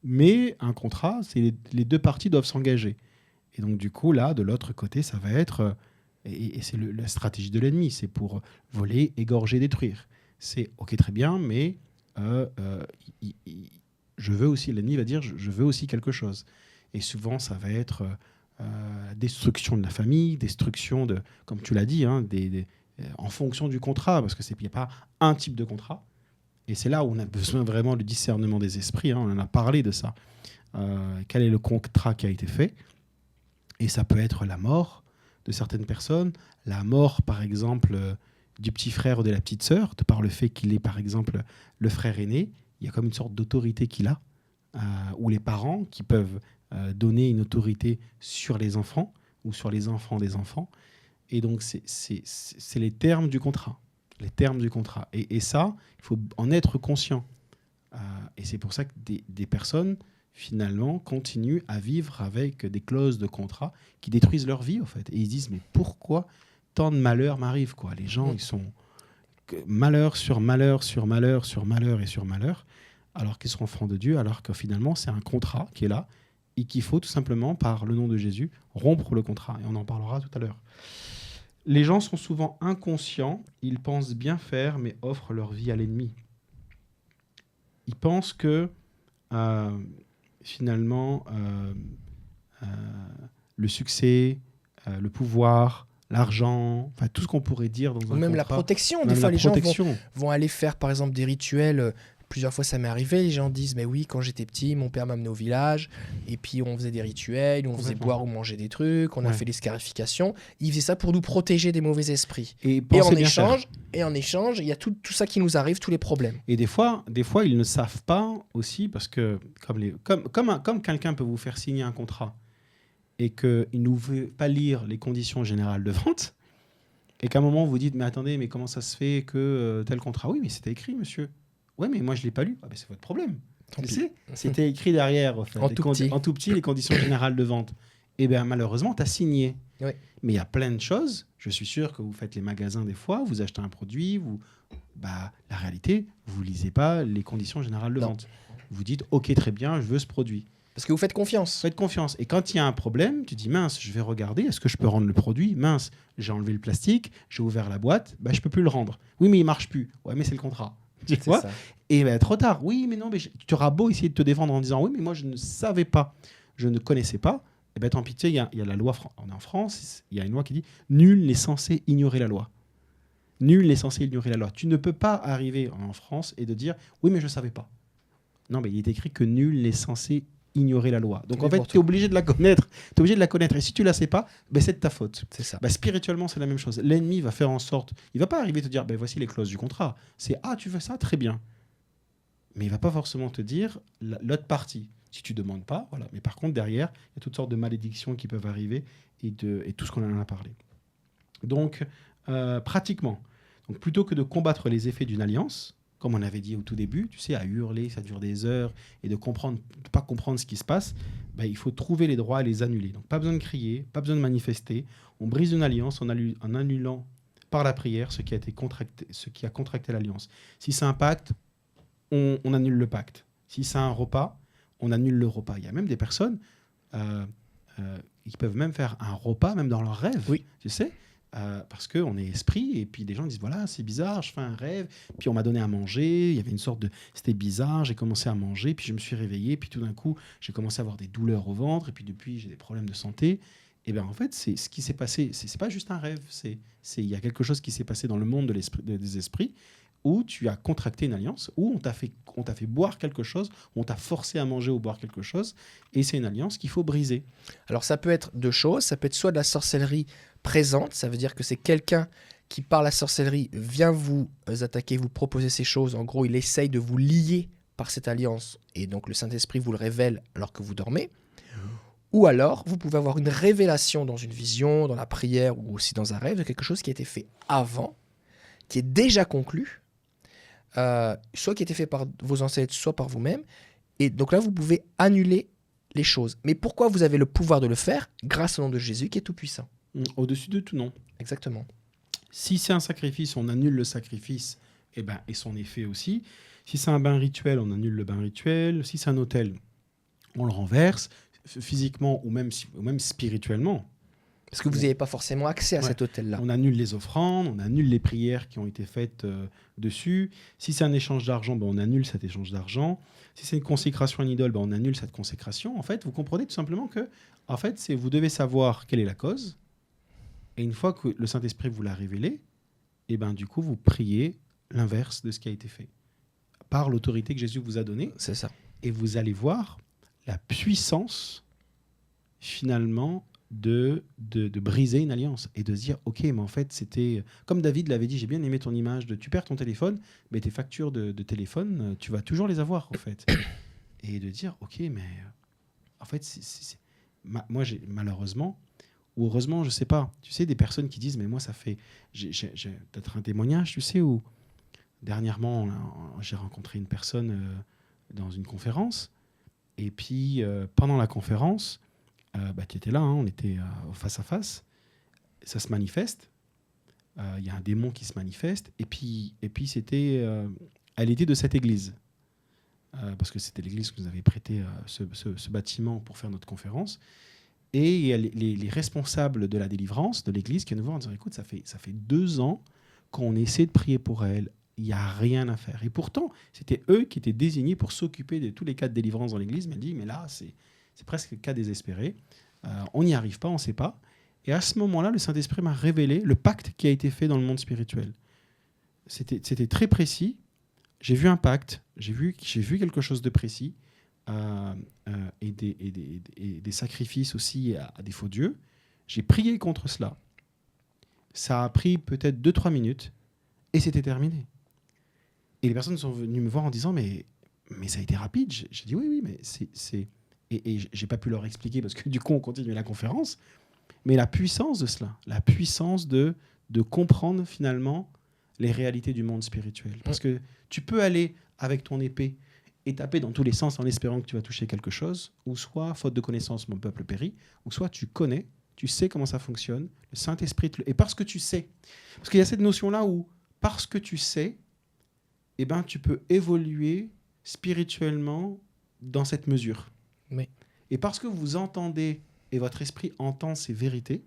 [SPEAKER 2] mais un contrat, c'est les deux parties doivent s'engager. Et donc du coup, là, de l'autre côté, ça va être, et c'est la stratégie de l'ennemi, c'est pour voler, égorger, détruire. C'est ok, très bien, mais je veux aussi, l'ennemi va dire, je veux aussi quelque chose. Et souvent, ça va être destruction de la famille, destruction de, comme tu l'as dit, en fonction du contrat, parce qu'il n'y a pas un type de contrat. Et c'est là où on a besoin vraiment du discernement des esprits. On en a parlé de ça. Quel est le contrat qui a été fait ? Et ça peut être la mort de certaines personnes, la mort, par exemple, du petit frère ou de la petite sœur, de par le fait qu'il est, par exemple, le frère aîné. Il y a comme une sorte d'autorité qu'il a, ou les parents qui peuvent donner une autorité sur les enfants ou sur les enfants des enfants. Et donc, c'est les termes du contrat. Les termes du contrat. Et ça, il faut en être conscient. Et c'est pour ça que des personnes finalement, continuent à vivre avec des clauses de contrat qui détruisent leur vie, en fait. Et ils se disent, mais pourquoi tant de malheurs m'arrivent, quoi? Les gens, ils sont malheur sur malheur sur malheur sur malheur et sur malheur, alors qu'ils sont enfants de Dieu, alors que finalement, c'est un contrat qui est là et qu'il faut tout simplement, par le nom de Jésus, rompre le contrat. Et on en parlera tout à l'heure. Les gens sont souvent inconscients, ils pensent bien faire, mais offrent leur vie à l'ennemi. Ils pensent que finalement, le succès, le pouvoir, l'argent, enfin tout ce qu'on pourrait dire dans un
[SPEAKER 1] Ou même
[SPEAKER 2] contrat,
[SPEAKER 1] la protection. Des
[SPEAKER 2] même
[SPEAKER 1] fois,
[SPEAKER 2] la
[SPEAKER 1] les gens
[SPEAKER 2] protection.
[SPEAKER 1] vont aller faire, par exemple, des rituels. Plusieurs fois, ça m'est arrivé. Les gens disent, mais oui, quand j'étais petit, mon père m'amenait au village. Et puis, on faisait des rituels, on faisait
[SPEAKER 2] Complètement.
[SPEAKER 1] boire ou manger des trucs. On a
[SPEAKER 2] Ouais.
[SPEAKER 1] fait des scarifications. Ils faisaient ça pour nous protéger des mauvais esprits.
[SPEAKER 2] Et
[SPEAKER 1] Et
[SPEAKER 2] pensez
[SPEAKER 1] en
[SPEAKER 2] bien faire.
[SPEAKER 1] échange, il y a tout ça qui nous arrive, tous les problèmes.
[SPEAKER 2] Et des fois, ils ne savent pas aussi, parce que comme quelqu'un peut vous faire signer un contrat et qu'il ne veut pas lire les conditions générales de vente, et qu'à un moment vous dites, mais attendez, mais comment ça se fait que tel contrat? Oui, mais c'était écrit, monsieur. Oui, mais moi je ne l'ai pas lu. Ah, ben, c'est votre problème.
[SPEAKER 1] Tant
[SPEAKER 2] Tu
[SPEAKER 1] pis.
[SPEAKER 2] sais, c'était écrit derrière, en fait,
[SPEAKER 1] En tout petit.
[SPEAKER 2] en tout petit, les conditions générales de vente. Et bien malheureusement, tu as signé.
[SPEAKER 1] Oui.
[SPEAKER 2] Mais il y a plein de choses. Je suis sûr que vous faites les magasins des fois, vous achetez un produit, la réalité, vous ne lisez pas les conditions générales de
[SPEAKER 1] Non.
[SPEAKER 2] vente. Vous dites, OK, très bien, je veux ce produit.
[SPEAKER 1] Parce que vous faites confiance.
[SPEAKER 2] Faites confiance. Et quand il y a un problème, tu dis, mince, je vais regarder, est-ce que je peux rendre le produit? Mince, j'ai enlevé le plastique, j'ai ouvert la boîte, je ne peux plus le rendre. Oui, mais il ne marche plus. Ouais, mais c'est le contrat. Tu
[SPEAKER 1] C'est
[SPEAKER 2] vois?
[SPEAKER 1] ça.
[SPEAKER 2] Et trop tard. Oui, mais non, mais tu auras beau essayer de te défendre en disant, oui, mais moi, je ne savais pas, je ne connaissais pas. Et bien, tant pis, il y a la loi, on est en France, il y a une loi qui dit, nul n'est censé ignorer la loi. Nul n'est censé ignorer la loi. Tu ne peux pas arriver en France et de dire, oui, mais je ne savais pas. Non, mais il est écrit que nul n'est censé ignorer la loi. Donc,
[SPEAKER 1] Mais
[SPEAKER 2] en fait,
[SPEAKER 1] pour
[SPEAKER 2] tu es obligé de la connaître. Tu es obligé de la connaître. Et si tu ne la sais pas, c'est de ta faute.
[SPEAKER 1] C'est ça.
[SPEAKER 2] Spirituellement, c'est la même chose. L'ennemi va faire en sorte... Il ne va pas arriver à te dire, voici les clauses du contrat. C'est, tu veux ça, très bien. Mais il ne va pas forcément te dire l'autre partie. Si tu ne demandes pas, voilà. Mais par contre, derrière, il y a toutes sortes de malédictions qui peuvent arriver et tout ce qu'on en a parlé. Donc, pratiquement, donc, plutôt que de combattre les effets d'une alliance, comme on avait dit au tout début, tu sais, à hurler, ça dure des heures, et de pas comprendre ce qui se passe, il faut trouver les droits et les annuler. Donc, pas besoin de crier, pas besoin de manifester. On brise une alliance en annulant par la prière ce qui a contracté l'alliance. Si c'est un pacte, on annule le pacte. Si c'est un repas, on annule le repas. Il y a même des personnes qui peuvent même faire un repas, même dans leurs rêves,
[SPEAKER 1] Oui.
[SPEAKER 2] tu sais, parce qu'on est esprit, et puis des gens disent, voilà, c'est bizarre, je fais un rêve, puis on m'a donné à manger, il y avait une sorte de... C'était bizarre, j'ai commencé à manger, puis je me suis réveillé, puis tout d'un coup, j'ai commencé à avoir des douleurs au ventre, et puis depuis, j'ai des problèmes de santé. Et bien en fait, c'est ce qui s'est passé, c'est pas juste un rêve, il y a quelque chose qui s'est passé dans le monde des esprits, où tu as contracté une alliance, où on t'a fait boire quelque chose, où on t'a forcé à manger ou boire quelque chose, et c'est une alliance qu'il faut briser.
[SPEAKER 1] Alors ça peut être deux choses, ça peut être soit de la sorcellerie présente, ça veut dire que c'est quelqu'un qui par la sorcellerie vient vous attaquer, vous proposer ces choses, en gros il essaye de vous lier par cette alliance, et donc le Saint-Esprit vous le révèle alors que vous dormez, ou alors vous pouvez avoir une révélation dans une vision, dans la prière ou aussi dans un rêve de quelque chose qui a été fait avant, qui est déjà conclu, soit qui a été fait par vos ancêtres, soit par vous-même, et donc là vous pouvez annuler les choses. Mais pourquoi vous avez le pouvoir de le faire? Grâce au nom de Jésus qui est tout-puissant.
[SPEAKER 2] Au-dessus de tout, non.
[SPEAKER 1] Exactement.
[SPEAKER 2] Si c'est un sacrifice, on annule le sacrifice et son effet aussi. Si c'est un bain rituel, on annule le bain rituel. Si c'est un autel, on le renverse physiquement ou même spirituellement.
[SPEAKER 1] Parce que vous n'avez pas forcément accès à
[SPEAKER 2] Ouais.
[SPEAKER 1] cet autel-là.
[SPEAKER 2] On annule les offrandes, on annule les prières qui ont été faites dessus. Si c'est un échange d'argent, on annule cet échange d'argent. Si c'est une consécration à une idole, on annule cette consécration. En fait, vous comprenez tout simplement que vous devez savoir quelle est la cause. Et une fois que le Saint-Esprit vous l'a révélé, du coup, vous priez l'inverse de ce qui a été fait. Par l'autorité que Jésus vous a donnée.
[SPEAKER 1] C'est ça.
[SPEAKER 2] Et vous allez voir la puissance, finalement, de briser une alliance et de se dire, OK, mais en fait, c'était... Comme David l'avait dit, j'ai bien aimé ton image de tu perds ton téléphone, mais tes factures de téléphone, tu vas toujours les avoir, en fait. Et de dire, OK, mais... En fait, moi, j'ai malheureusement... Ou heureusement, je sais pas. Tu sais, des personnes qui disent, mais moi, ça fait... J'ai peut-être un témoignage, tu sais, où dernièrement, j'ai rencontré une personne dans une conférence Et puis, pendant la conférence, tu étais là, hein, on était face à face. Ça se manifeste. Il y a un démon qui se manifeste. Et puis c'était, elle était de cette église. Parce que c'était l'église qui nous avait prêté ce bâtiment pour faire notre conférence. Et il y a les responsables de la délivrance de l'église qui nous voient en disant, écoute, ça fait 2 ans qu'on essaie de prier pour elle. Il n'y a rien à faire. Et pourtant, c'était eux qui étaient désignés pour s'occuper de tous les cas de délivrance dans l'église. Mais elle dit, mais là, c'est presque le cas désespéré. On n'y arrive pas, on ne sait pas. Et à ce moment-là, le Saint-Esprit m'a révélé le pacte qui a été fait dans le monde spirituel. C'était très précis. J'ai vu un pacte, j'ai vu quelque chose de précis, et des sacrifices aussi à des faux dieux. J'ai prié contre cela. Ça a pris peut-être 2-3 minutes et c'était terminé. Et les personnes sont venues me voir en disant mais ça a été rapide. J'ai dit oui, mais c'est... Et j'ai pas pu leur expliquer parce que du coup on continuait la conférence. Mais la puissance de cela, la puissance de comprendre finalement les réalités du monde spirituel. Parce que tu peux aller avec ton épée et taper dans tous les sens en espérant que tu vas toucher quelque chose, ou soit, faute de connaissance, mon peuple périt, ou soit tu connais, tu sais comment ça fonctionne, le Saint-Esprit et parce que tu sais. Parce qu'il y a cette notion-là où, parce que tu sais, eh ben, tu peux évoluer spirituellement dans cette mesure.
[SPEAKER 1] Oui.
[SPEAKER 2] Et parce que vous entendez et votre esprit entend ces vérités,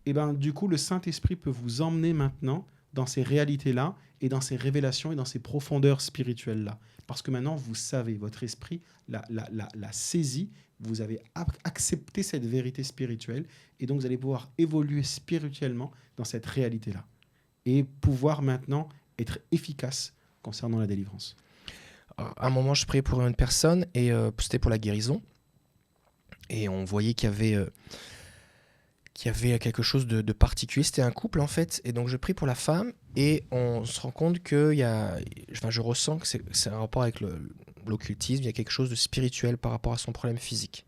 [SPEAKER 2] et ben, du coup, le Saint-Esprit peut vous emmener maintenant dans ces réalités-là et dans ces révélations et dans ces profondeurs spirituelles-là. Parce que maintenant, vous savez, votre esprit l'a saisi, vous avez accepté cette vérité spirituelle et donc vous allez pouvoir évoluer spirituellement dans cette réalité-là et pouvoir maintenant être efficace concernant la délivrance.
[SPEAKER 1] À un moment, je priais pour une personne et c'était pour la guérison. Et on voyait qu'il y avait quelque chose de particulier. C'était un couple, en fait. Et donc, je prie pour la femme et on se rend compte qu'il y a... Enfin, je ressens que c'est un rapport avec l'occultisme. Il y a quelque chose de spirituel par rapport à son problème physique.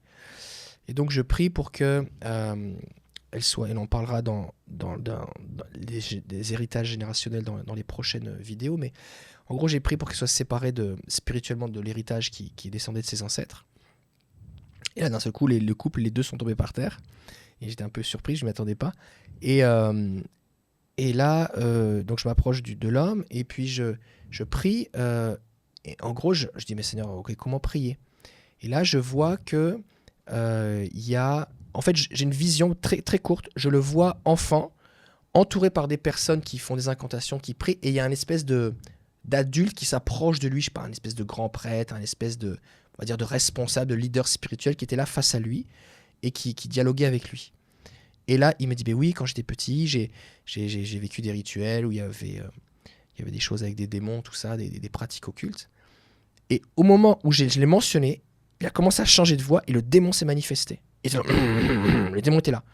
[SPEAKER 1] Et donc, je prie pour que... elle soit... Et on parlera dans des héritages générationnels dans les prochaines vidéos. Mais en gros, j'ai prié pour qu'elle soit séparée spirituellement de l'héritage qui descendait de ses ancêtres. Et là, d'un seul coup, le couple, les deux sont tombés par terre. Et j'étais un peu surpris, je ne m'y attendais pas. Et là, donc je m'approche de l'homme et puis je prie. Et en gros, je dis, mais Seigneur, okay, comment prier? Et là, je vois que y a... En fait, j'ai une vision très, très courte. Je le vois enfant, entouré par des personnes qui font des incantations, qui prient. Et il y a une espèce d'adulte qui s'approche de lui, je sais pas, un espèce de grand prêtre, un espèce de, on va dire, de responsable, de leader spirituel qui était là face à lui et qui dialoguait avec lui. Et là, il me dit, ben oui, quand j'étais petit, j'ai vécu des rituels où il y avait des choses avec des démons, tout ça, des pratiques occultes. Et au moment où je l'ai mentionné, il a commencé à changer de voix et le démon s'est manifesté. Et le démon était là.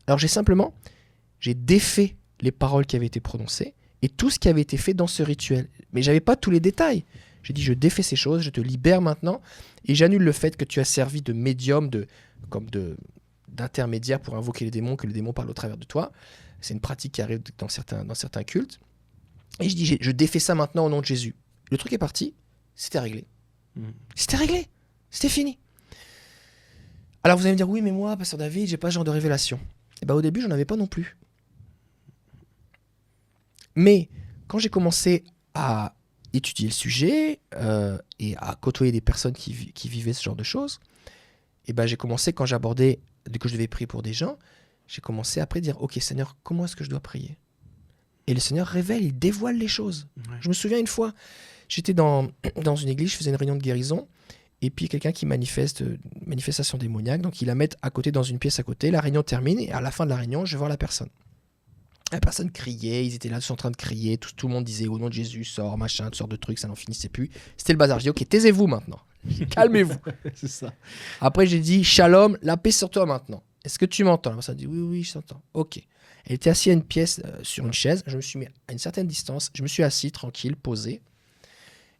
[SPEAKER 1] Alors j'ai défait les paroles qui avaient été prononcées et tout ce qui avait été fait dans ce rituel. Mais je n'avais pas tous les détails. J'ai dit, je défais ces choses, je te libère maintenant et j'annule le fait que tu as servi de médium, d'intermédiaire pour invoquer les démons, que les démons parlent au travers de toi. C'est une pratique qui arrive dans certains cultes. Et je dis, je défais ça maintenant au nom de Jésus. Le truc est parti, c'était réglé. C'était réglé, c'était fini. Alors vous allez me dire, oui, mais moi, pasteur David, j'ai pas ce genre de révélation. Et ben, au début, j'en avais pas non plus. Mais quand j'ai commencé à étudier le sujet et à côtoyer des personnes qui vivaient ce genre de choses, et ben, j'ai commencé, quand j'abordais, dès que je devais prier pour des gens, j'ai commencé après à dire, ok Seigneur, comment est-ce que je dois prier? Et le Seigneur révèle, il dévoile les choses. Ouais. Je me souviens une fois, j'étais dans une église, je faisais une réunion de guérison, et puis quelqu'un qui manifestation démoniaque, donc ils la mettent à côté, dans une pièce à côté, la réunion termine, et à la fin de la réunion, je vais voir la personne. La personne criait, ils étaient là, tous en train de crier, tout le monde disait, au nom de Jésus, sors, machin, toutes sortes de trucs, ça n'en finissait plus. C'était le bazar. Je dis, ok, taisez-vous maintenant. Calmez-vous.
[SPEAKER 2] C'est ça.
[SPEAKER 1] Après, j'ai dit, shalom, la paix sur toi maintenant. Est-ce que tu m'entends? La personne a dit, oui, je t'entends. Ok. Elle était assise à une pièce, sur une chaise. Je me suis mis à une certaine distance. Je me suis assis, tranquille, posé.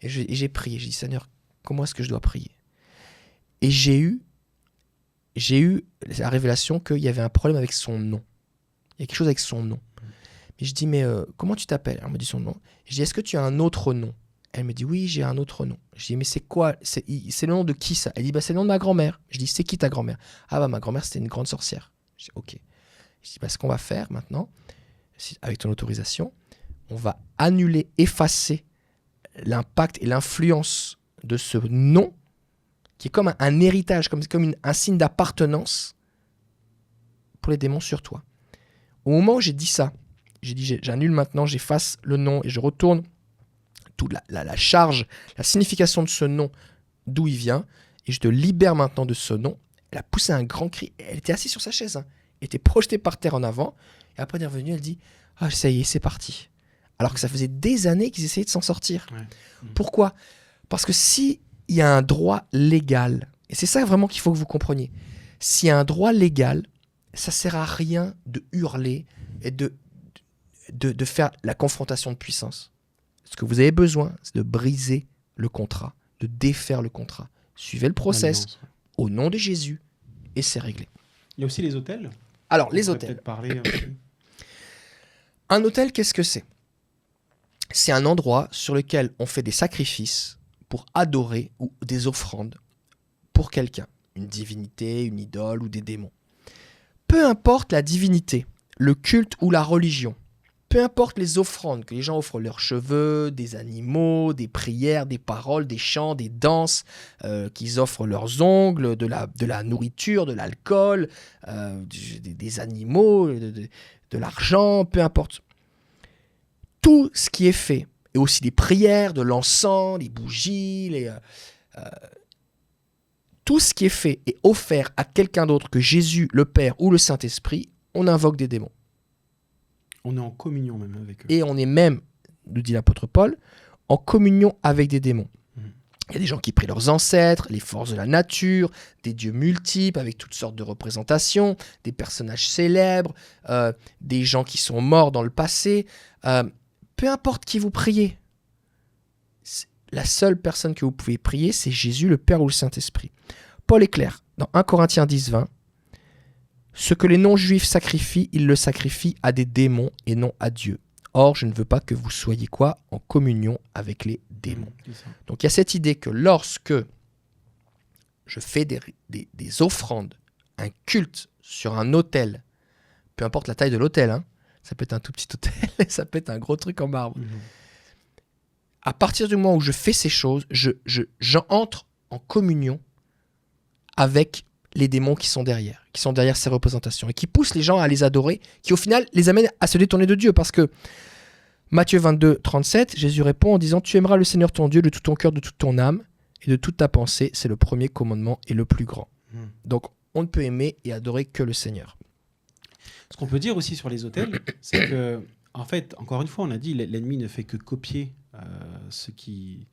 [SPEAKER 1] Et j'ai prié. J'ai dit, Seigneur, comment est-ce que je dois prier? Et j'ai eu la révélation qu'il y avait un problème avec son nom. Il y a quelque chose avec son nom. Mais je dis, mais comment tu t'appelles? Elle me dit son nom. Je dis, est-ce que tu as un autre nom? Elle me dit, oui, j'ai un autre nom. Je dis, mais c'est quoi? C'est le nom de qui ça? Elle dit, bah, c'est le nom de ma grand-mère. Je dis, c'est qui ta grand-mère? Ah bah ma grand-mère, c'était une grande sorcière. Je dis, ok. Je dis, bah, ce qu'on va faire maintenant, avec ton autorisation, on va annuler, effacer l'impact et l'influence de ce nom, qui est comme un héritage, comme un signe d'appartenance pour les démons sur toi. Au moment où j'ai dit ça, j'ai dit, j'annule maintenant, j'efface le nom et je retourne toute la charge, la signification de ce nom, d'où il vient, et je te libère maintenant de ce nom. Elle a poussé un grand cri, elle était assise sur sa chaise, hein. Elle était projetée par terre en avant, et après elle est revenue, elle dit, ah ça y est, c'est parti. Alors que ça faisait des années qu'ils essayaient de s'en sortir. Ouais. Pourquoi? Parce que s'il y a un droit légal, et c'est ça vraiment qu'il faut que vous compreniez, s'il y a un droit légal, ça ne sert à rien de hurler et de faire la confrontation de puissance. Ce que vous avez besoin, c'est de briser le contrat, de défaire le contrat. Suivez le process au nom de Jésus et c'est réglé.
[SPEAKER 2] Il y a aussi les hôtels.
[SPEAKER 1] Alors, les hôtels. Un hôtel, qu'est-ce que c'est? C'est un endroit sur lequel on fait des sacrifices pour adorer ou des offrandes pour quelqu'un. Une divinité, une idole ou des démons. Peu importe la divinité, le culte ou la religion, peu importe les offrandes que les gens offrent, leurs cheveux, des animaux, des prières, des paroles, des chants, des danses, qu'ils offrent leurs ongles, de la nourriture, de l'alcool, des animaux, de l'argent, peu importe. Tout ce qui est fait, et aussi des prières, de l'encens, les bougies, tout ce qui est fait et offert à quelqu'un d'autre que Jésus, le Père ou le Saint-Esprit, on invoque des démons.
[SPEAKER 2] On est en communion même avec eux.
[SPEAKER 1] Et on est même, nous dit l'apôtre Paul, en communion avec des démons. Il y a des gens qui prient leurs ancêtres, les forces de la nature, des dieux multiples avec toutes sortes de représentations, des personnages célèbres, des gens qui sont morts dans le passé. Peu importe qui vous priez, la seule personne que vous pouvez prier, c'est Jésus, le Père ou le Saint-Esprit. Paul est clair, dans 1 Corinthiens 10, 20, ce que les non-juifs sacrifient, ils le sacrifient à des démons et non à Dieu. Or, je ne veux pas que vous soyez quoi? En communion avec les démons. Donc, il y a cette idée que lorsque je fais des offrandes, un culte sur un autel, peu importe la taille de l'autel, hein, ça peut être un tout petit autel, ça peut être un gros truc en marbre. À partir du moment où je fais ces choses, j'entre en communion avec les démons qui sont derrière ces représentations et qui poussent les gens à les adorer, qui au final les amènent à se détourner de Dieu. Parce que Matthieu 22, 37, Jésus répond en disant « Tu aimeras le Seigneur ton Dieu de tout ton cœur, de toute ton âme et de toute ta pensée. C'est le premier commandement et le plus grand. » Donc on ne peut aimer et adorer que le Seigneur.
[SPEAKER 2] Ce qu'on peut dire aussi sur les autels, c'est que, en fait, encore une fois, on a dit l'ennemi ne fait que copier ce qui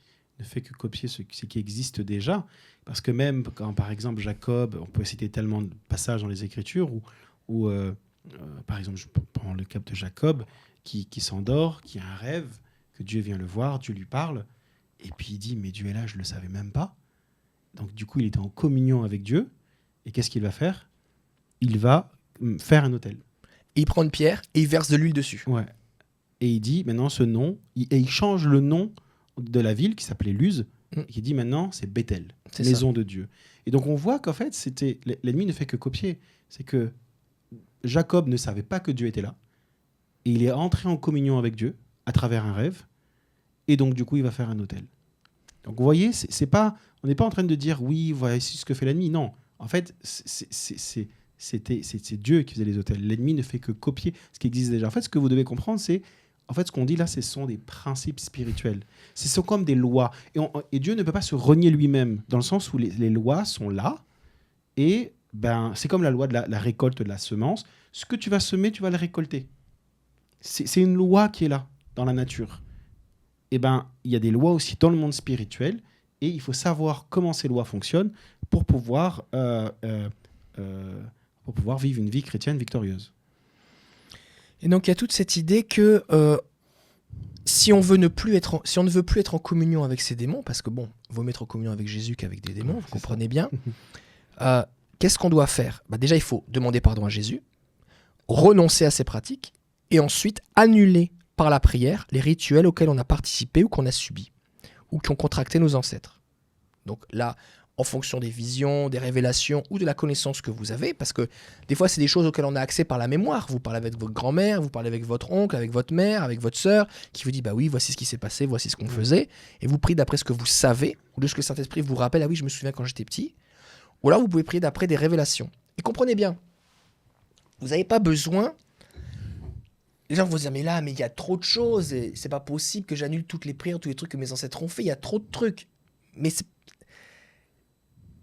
[SPEAKER 2] existe déjà. Parce que même quand, par exemple, Jacob, on peut citer tellement de passages dans les Écritures où par exemple, je prends le cas de Jacob qui s'endort, qui a un rêve, que Dieu vient le voir, Dieu lui parle, et puis il dit « Mais Dieu est là, je ne le savais même pas ». Donc du coup, il était en communion avec Dieu, et qu'est-ce qu'il va faire? Il va faire un autel.
[SPEAKER 1] Et il prend une pierre et il verse de l'huile dessus.
[SPEAKER 2] Ouais. Et il dit maintenant ce nom, et il change le nom de la ville qui s'appelait Luz, et il dit maintenant c'est Bethel, maison de Dieu. Et donc on voit qu'en fait l'ennemi ne fait que copier. C'est que Jacob ne savait pas que Dieu était là, et il est entré en communion avec Dieu à travers un rêve, et donc du coup il va faire un autel. Donc vous voyez, on n'est pas en train de dire oui, voici ce que fait l'ennemi. Non, en fait c'est Dieu qui faisait les autels. L'ennemi ne fait que copier ce qui existe déjà. En fait, ce que vous devez comprendre, c'est en fait ce qu'on dit là, ce sont des principes spirituels. Ce sont comme des lois. Et Dieu ne peut pas se renier lui-même, dans le sens où les lois sont là. Et c'est comme la loi de la récolte de la semence. Ce que tu vas semer, tu vas le récolter. C'est une loi qui est là, dans la nature. Et il y a des lois aussi dans le monde spirituel. Et il faut savoir comment ces lois fonctionnent pour pouvoir vivre une vie chrétienne victorieuse.
[SPEAKER 1] Et donc il y a toute cette idée que si on ne veut plus être en communion avec ces démons, parce que vaut mieux être en communion avec Jésus qu'avec des démons, vous comprenez bien, qu'est-ce qu'on doit faire? Déjà, il faut demander pardon à Jésus, renoncer à ses pratiques, et ensuite annuler par la prière les rituels auxquels on a participé ou qu'on a subi. ou qui ont contracté nos ancêtres. Donc là, en fonction des visions, des révélations ou de la connaissance que vous avez, parce que des fois, c'est des choses auxquelles on a accès par la mémoire. Vous parlez avec votre grand-mère, vous parlez avec votre oncle, avec votre mère, avec votre sœur, qui vous dit, bah oui, voici ce qui s'est passé, voici ce qu'on faisait. Et vous priez d'après ce que vous savez, ou de ce que le Saint-Esprit vous rappelle, ah oui, je me souviens quand j'étais petit. Ou alors, vous pouvez prier d'après des révélations. Et comprenez bien, vous n'avez pas besoin... Les gens vont se dire, mais là, mais il y a trop de choses, et c'est pas possible que j'annule toutes les prières, tous les trucs que mes ancêtres ont fait, il y a trop de trucs. Mais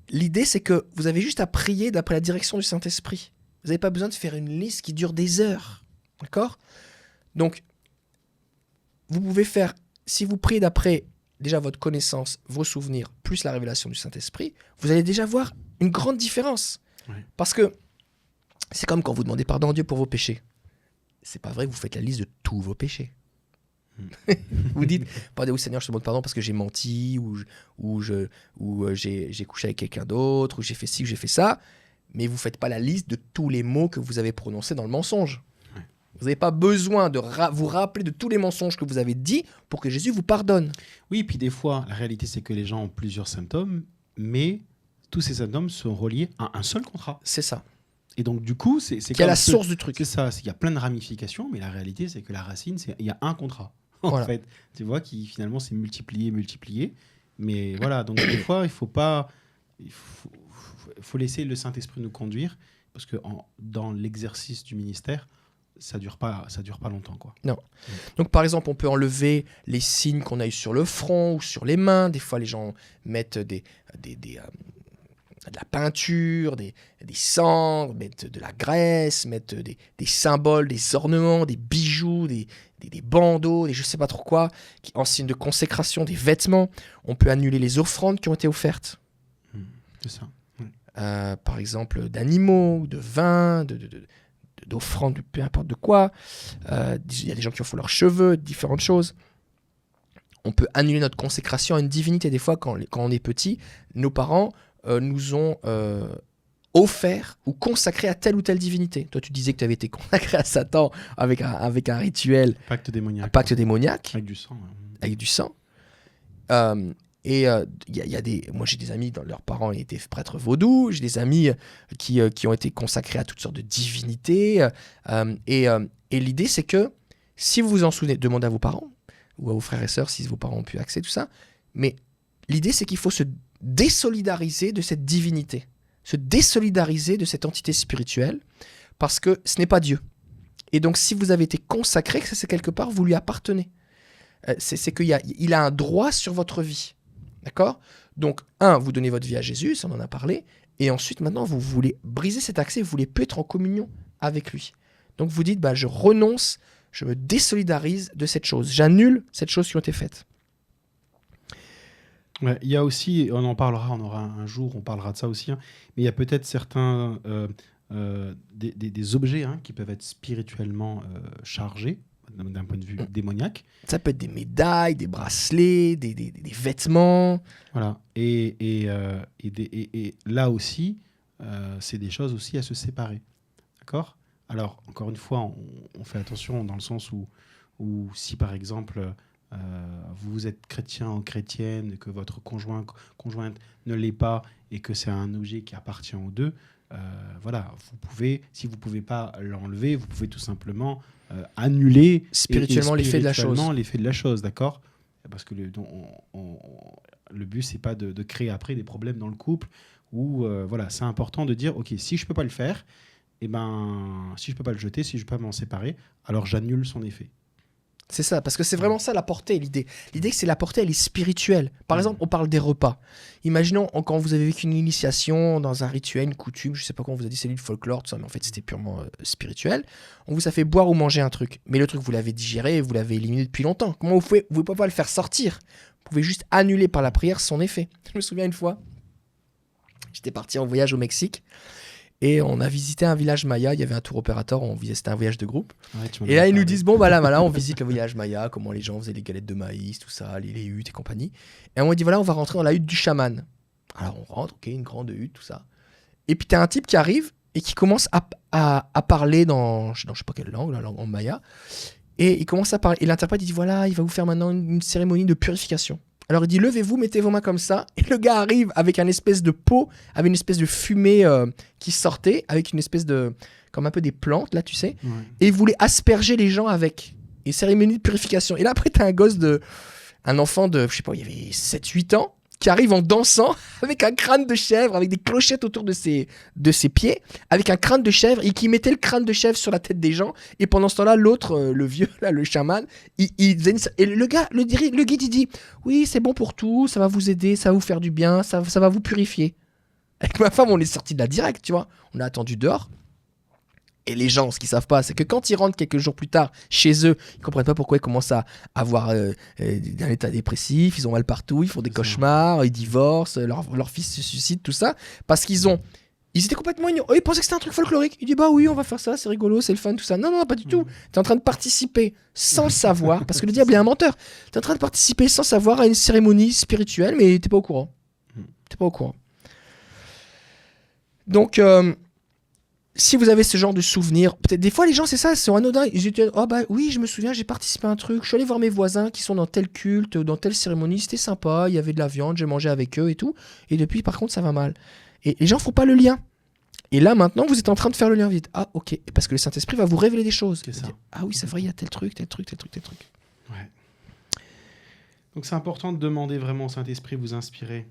[SPEAKER 1] l'idée, c'est que vous avez juste à prier d'après la direction du Saint-Esprit. Vous n'avez pas besoin de faire une liste qui dure des heures. D'accord ? Donc, vous pouvez faire, si vous priez d'après déjà votre connaissance, vos souvenirs, plus la révélation du Saint-Esprit, vous allez déjà voir une grande différence.
[SPEAKER 2] Oui.
[SPEAKER 1] Parce que c'est comme quand vous demandez pardon à Dieu pour vos péchés. C'est pas vrai que vous faites la liste de tous vos péchés. Vous dites, pardon au Seigneur, je te demande pardon parce que j'ai menti, ou j'ai couché avec quelqu'un d'autre, ou j'ai fait ci, ou j'ai fait ça, mais vous faites pas la liste de tous les mots que vous avez prononcés dans le mensonge. Ouais. Vous n'avez pas besoin de vous rappeler de tous les mensonges que vous avez dit pour que Jésus vous pardonne.
[SPEAKER 2] Oui, puis des fois, la réalité, c'est que les gens ont plusieurs symptômes, mais tous ces symptômes sont reliés à un seul contrat.
[SPEAKER 1] C'est ça.
[SPEAKER 2] Et donc, du coup, c'est
[SPEAKER 1] qui est la source du truc.
[SPEAKER 2] C'est ça, il y a plein de ramifications, mais la réalité, c'est que la racine, il y a un contrat. En fait, tu vois, qui finalement s'est multiplié. Mais voilà, donc des fois, il faut laisser le Saint-Esprit nous conduire, parce que dans l'exercice du ministère, ça dure pas longtemps, quoi.
[SPEAKER 1] Non. Donc, par exemple, on peut enlever les signes qu'on a eu sur le front ou sur les mains. Des fois, les gens mettent de la peinture, des cendres, mettent de la graisse, mettent des symboles, des ornements, des bijoux, des bandeaux, des je sais pas trop quoi, en signe de consécration, des vêtements. On peut annuler les offrandes qui ont été offertes.
[SPEAKER 2] C'est ça. Oui.
[SPEAKER 1] Par exemple, d'animaux, de vin, d'offrandes, peu importe de quoi. Il y a des gens qui offrent leurs cheveux, différentes choses. On peut annuler notre consécration à une divinité. Des fois, quand on est petit, nos parents nous ont offert ou consacré à telle ou telle divinité. Toi, tu disais que tu avais été consacré à Satan avec un rituel.
[SPEAKER 2] Pacte démoniaque.
[SPEAKER 1] Un pacte démoniaque.
[SPEAKER 2] Avec du sang.
[SPEAKER 1] Avec du sang. Et y a moi, j'ai des amis, leurs parents étaient prêtres vaudous. J'ai des amis qui ont été consacrés à toutes sortes de divinités. Et l'idée, c'est que si vous vous en souvenez, demandez à vos parents ou à vos frères et sœurs si vos parents ont pu accéder à tout ça. Mais l'idée, c'est qu'il faut se désolidariser de cette divinité, se désolidariser de cette entité spirituelle, parce que ce n'est pas Dieu. Et donc, si vous avez été consacré, que c'est quelque part, vous lui appartenez. C'est qu'il a un droit sur votre vie. D'accord ? Donc, vous donnez votre vie à Jésus, ça on en a parlé, et ensuite, maintenant, vous voulez briser cet accès, vous voulez plus être en communion avec lui. Donc, vous dites, je renonce, je me désolidarise de cette chose, j'annule cette chose qui a été faite.
[SPEAKER 2] Ouais, il y a aussi, on aura un jour, on parlera de ça aussi, hein, mais il y a peut-être certains des objets qui peuvent être spirituellement chargés d'un point de vue démoniaque.
[SPEAKER 1] Ça peut être des médailles, des bracelets, des vêtements.
[SPEAKER 2] Voilà, et là aussi, c'est des choses aussi à se séparer. D'accord ? Alors, encore une fois, on fait attention dans le sens où si par exemple... vous êtes chrétien ou chrétienne, et que votre conjointe ne l'est pas et que c'est un objet qui appartient aux deux, voilà, si vous ne pouvez pas l'enlever, vous pouvez tout simplement annuler
[SPEAKER 1] spirituellement l'effet
[SPEAKER 2] de la chose, d'accord ? Parce que le but, c'est pas de créer après des problèmes dans le couple, où voilà, c'est important de dire, ok, si je peux pas le faire, si je peux pas le jeter, si je peux pas m'en séparer, alors j'annule son effet.
[SPEAKER 1] C'est ça, parce que c'est vraiment ça la portée, l'idée. L'idée, c'est la portée, elle est spirituelle. Par exemple, on parle des repas. Imaginons, quand vous avez vécu une initiation dans un rituel, une coutume, je sais pas quoi, on vous a dit c'est du folklore, tout ça, mais en fait, c'était purement spirituel. On vous a fait boire ou manger un truc. Mais le truc, vous l'avez digéré, vous l'avez éliminé depuis longtemps. Comment vous pouvez pas le faire sortir ? Vous pouvez juste annuler par la prière son effet. Je me souviens une fois, j'étais parti en voyage au Mexique. Et on a visité un village maya, il y avait un tour opérateur, c'était un voyage de groupe. Ouais, et là, ils nous disent, là, on visite le village maya, comment les gens faisaient les galettes de maïs, tout ça, les huttes et compagnie. Et on dit, on va rentrer dans la hutte du chaman. Alors, on rentre, ok, une grande hutte, tout ça. Et puis, t'as un type qui arrive et qui commence à parler dans je sais pas quelle langue, la langue en maya. Et il commence à parler. Et l'interprète, il dit, il va vous faire maintenant une cérémonie de purification. Alors il dit levez-vous, mettez vos mains comme ça. Et le gars arrive avec un espèce de pot, avec une espèce de fumée qui sortait, avec une espèce de... comme un peu des plantes, là, tu sais.
[SPEAKER 2] Ouais.
[SPEAKER 1] Et il voulait asperger les gens avec. Une cérémonie de purification. Et là, après, t'as un enfant de, je sais pas, il y avait 7-8 ans, qui arrive en dansant avec un crâne de chèvre, avec des clochettes autour de ses pieds, avec un crâne de chèvre, et qui mettait le crâne de chèvre sur la tête des gens. Et pendant ce temps-là, l'autre, le vieux, là, le chaman, il faisait et le guide, il dit oui, c'est bon pour tout, ça va vous aider, ça va vous faire du bien, ça va vous purifier. Avec ma femme, on est sorti de là direct, tu vois. On a attendu dehors. Et les gens, ce qu'ils savent pas, c'est que quand ils rentrent quelques jours plus tard chez eux, ils comprennent pas pourquoi ils commencent à avoir un état dépressif, ils ont mal partout, ils font des cauchemars, ils divorcent, leur fils se suicide, tout ça, parce ils étaient complètement ignorants. Ils pensaient que c'était un truc folklorique. Ils disent bah oui, on va faire ça, c'est rigolo, c'est le fun, tout ça. Non, pas du tout. T'es en train de participer sans le savoir, parce que le diable est un menteur. T'es en train de participer sans savoir à une cérémonie spirituelle, mais t'es pas au courant. T'es pas au courant. Donc si vous avez ce genre de souvenirs, peut-être des fois les gens c'est ça, c'est anodin. Ils étaient oh bah oui, je me souviens, j'ai participé à un truc, je suis allé voir mes voisins qui sont dans tel culte, dans telle cérémonie, c'était sympa, il y avait de la viande, j'ai mangé avec eux et tout. Et depuis par contre ça va mal. Et les gens font pas le lien. Et là maintenant vous êtes en train de faire le lien, vous dites ah ok, parce que le Saint-Esprit va vous révéler des choses.
[SPEAKER 2] C'est ça.
[SPEAKER 1] Dites, ah oui c'est vrai, il y a tel truc.
[SPEAKER 2] Ouais. Donc c'est important de demander vraiment au Saint-Esprit vous inspirer.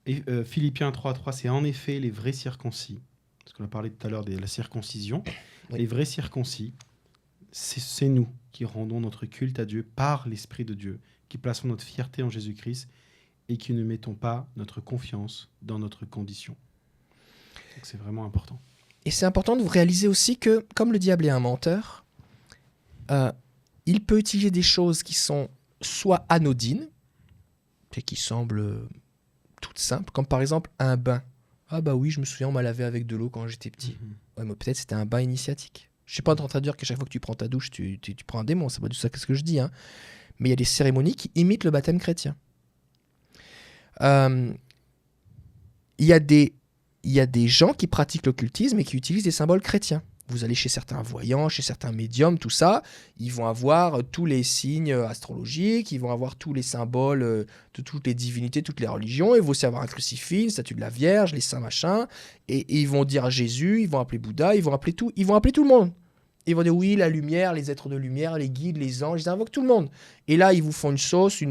[SPEAKER 2] Philippiens 3.3, c'est en effet les vrais circoncis. Parce qu'on a parlé tout à l'heure de la circoncision. Oui. Les vrais circoncis, c'est nous qui rendons notre culte à Dieu par l'Esprit de Dieu, qui plaçons notre fierté en Jésus-Christ et qui ne mettons pas notre confiance dans notre condition. Donc c'est vraiment important.
[SPEAKER 1] Et c'est important de vous réaliser aussi que, comme le diable est un menteur, il peut utiliser des choses qui sont soit anodines, et qui semblent toutes simples, comme par exemple un bain. Ah bah oui, je me souviens, on m'a lavé avec de l'eau quand j'étais petit. Ouais, mais peut-être c'était un bain initiatique. Je suis pas en train de dire qu'à chaque fois que tu prends ta douche, tu prends un démon. C'est pas du tout ça ce que je dis. Hein. Mais il y a des cérémonies qui imitent le baptême chrétien. Il y a des gens qui pratiquent l'occultisme et qui utilisent des symboles chrétiens. Vous allez chez certains voyants, chez certains médiums, tout ça, ils vont avoir tous les signes astrologiques, ils vont avoir tous les symboles de toutes les divinités, toutes les religions, ils vont aussi avoir un crucifix, une statue de la Vierge, les saints machins, et ils vont dire Jésus, ils vont appeler Bouddha, ils vont appeler tout le monde. Ils vont dire oui, la lumière, les êtres de lumière, les guides, les anges, ils invoquent tout le monde. Et là, ils vous font une sauce,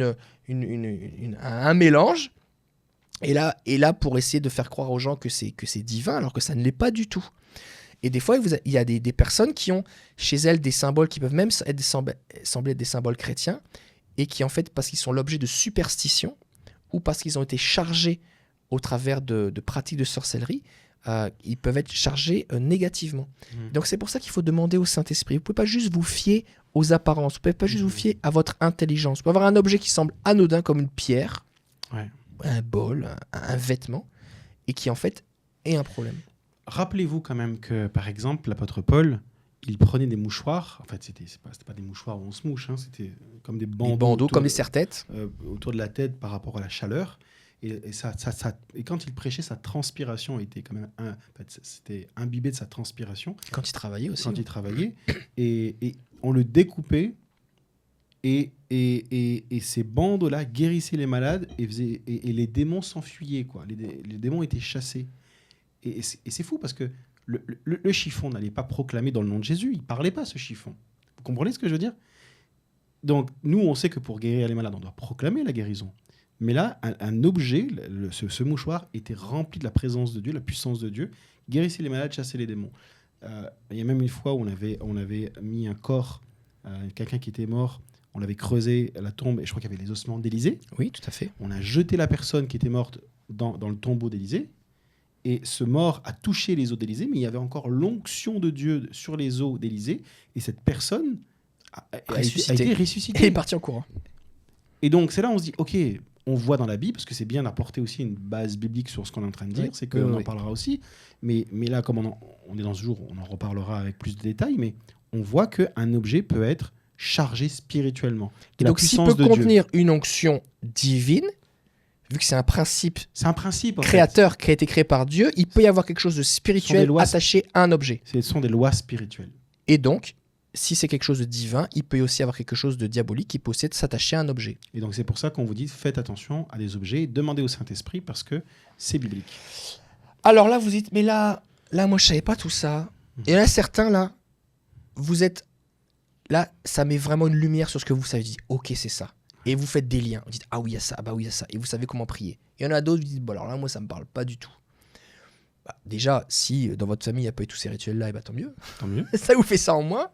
[SPEAKER 1] un mélange, et là, pour essayer de faire croire aux gens que c'est divin, alors que ça ne l'est pas du tout. Et des fois, il y a des personnes qui ont chez elles des symboles qui peuvent même sembler être des symboles chrétiens et qui, en fait, parce qu'ils sont l'objet de superstitions ou parce qu'ils ont été chargés au travers de pratiques de sorcellerie, ils peuvent être chargés négativement. Donc, c'est pour ça qu'il faut demander au Saint-Esprit. Vous ne pouvez pas juste vous fier aux apparences. Vous ne pouvez pas juste vous fier à votre intelligence. Vous pouvez avoir un objet qui semble anodin comme une pierre, un bol, un vêtement, et qui, en fait, est un problème.
[SPEAKER 2] Rappelez-vous quand même que, par exemple, l'apôtre Paul, il prenait des mouchoirs. En fait, c'était pas des mouchoirs où on se mouche, hein, c'était comme des bandeaux
[SPEAKER 1] comme des serre-têtes.
[SPEAKER 2] Autour de la tête par rapport à la chaleur. Et quand il prêchait, sa transpiration était quand même... c'était imbibé de sa transpiration.
[SPEAKER 1] Quand il travaillait aussi.
[SPEAKER 2] Quand il travaillait. Et on le découpait. Et ces bandeaux-là guérissaient les malades et les démons s'enfuyaient, quoi. Les démons étaient chassés. Et c'est fou parce que le chiffon n'allait pas proclamer dans le nom de Jésus. Il ne parlait pas, ce chiffon. Vous comprenez ce que je veux dire ? Donc, nous, on sait que pour guérir les malades, on doit proclamer la guérison. Mais là, un objet, ce mouchoir, était rempli de la présence de Dieu, la puissance de Dieu, guérissait les malades, chassait les démons. Il y a même une fois où on avait mis un corps, quelqu'un qui était mort, on l'avait creusé la tombe, et je crois qu'il y avait les ossements d'Élisée.
[SPEAKER 1] Oui, tout à fait.
[SPEAKER 2] On a jeté la personne qui était morte dans le tombeau d'Élisée. Et ce mort a touché les os d'Élisée, mais il y avait encore l'onction de Dieu sur les os d'Élisée. Et cette personne a été ressuscitée.
[SPEAKER 1] Et est partie en courant.
[SPEAKER 2] Et donc, c'est là où on se dit, OK, on voit dans la Bible, parce que c'est bien d'apporter aussi une base biblique sur ce qu'on est en train de dire, c'est qu'on en parlera aussi. Mais là, comme on est dans ce jour, on en reparlera avec plus de détails, mais on voit qu'un objet peut être chargé spirituellement.
[SPEAKER 1] Et donc, s'il peut contenir une onction divine, vu que c'est un principe créateur qui a été créé par Dieu, il peut y avoir quelque chose de spirituel attaché à un objet.
[SPEAKER 2] Ce sont des lois spirituelles.
[SPEAKER 1] Et donc, si c'est quelque chose de divin, il peut aussi avoir quelque chose de diabolique qui peut aussi s'attacher à un objet.
[SPEAKER 2] Et donc c'est pour ça qu'on vous dit faites attention à des objets, demandez au Saint-Esprit parce que c'est biblique.
[SPEAKER 1] Alors là, vous dites, mais là, moi, je savais pas tout ça. Et là, certains, là, vous êtes... Là, ça met vraiment une lumière sur ce que vous savez. Vous dites, ok, c'est ça. Et vous faites des liens. Vous dites, ah oui, il y a ça, ah bah oui, il y a ça. Et vous savez comment prier. Il y en a d'autres, vous dites, bon, alors là, moi, ça me parle pas du tout. Bah, déjà, si dans votre famille, il n'y a pas eu tous ces rituels-là, et bah tant mieux.
[SPEAKER 2] Tant mieux.
[SPEAKER 1] Ça vous fait ça en moins.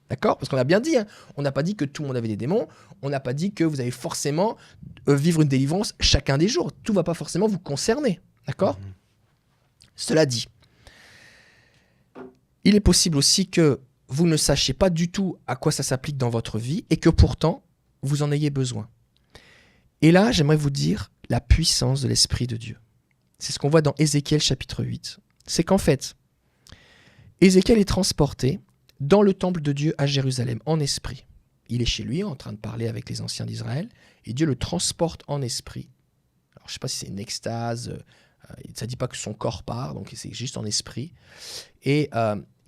[SPEAKER 1] D'accord? Parce qu'on a bien dit, hein, on n'a pas dit que tout le monde avait des démons, on n'a pas dit que vous allez forcément vivre une délivrance chacun des jours. Tout ne va pas forcément vous concerner. D'accord? Cela dit, il est possible aussi que vous ne sachiez pas du tout à quoi ça s'applique dans votre vie et que pourtant, vous en ayez besoin. Et là, j'aimerais vous dire la puissance de l'Esprit de Dieu. C'est ce qu'on voit dans Ézéchiel chapitre 8. C'est qu'en fait, Ézéchiel est transporté dans le temple de Dieu à Jérusalem, en esprit. Il est chez lui, en train de parler avec les anciens d'Israël, et Dieu le transporte en esprit. Alors, je ne sais pas si c'est une extase, ça ne dit pas que son corps part, donc c'est juste en esprit. Et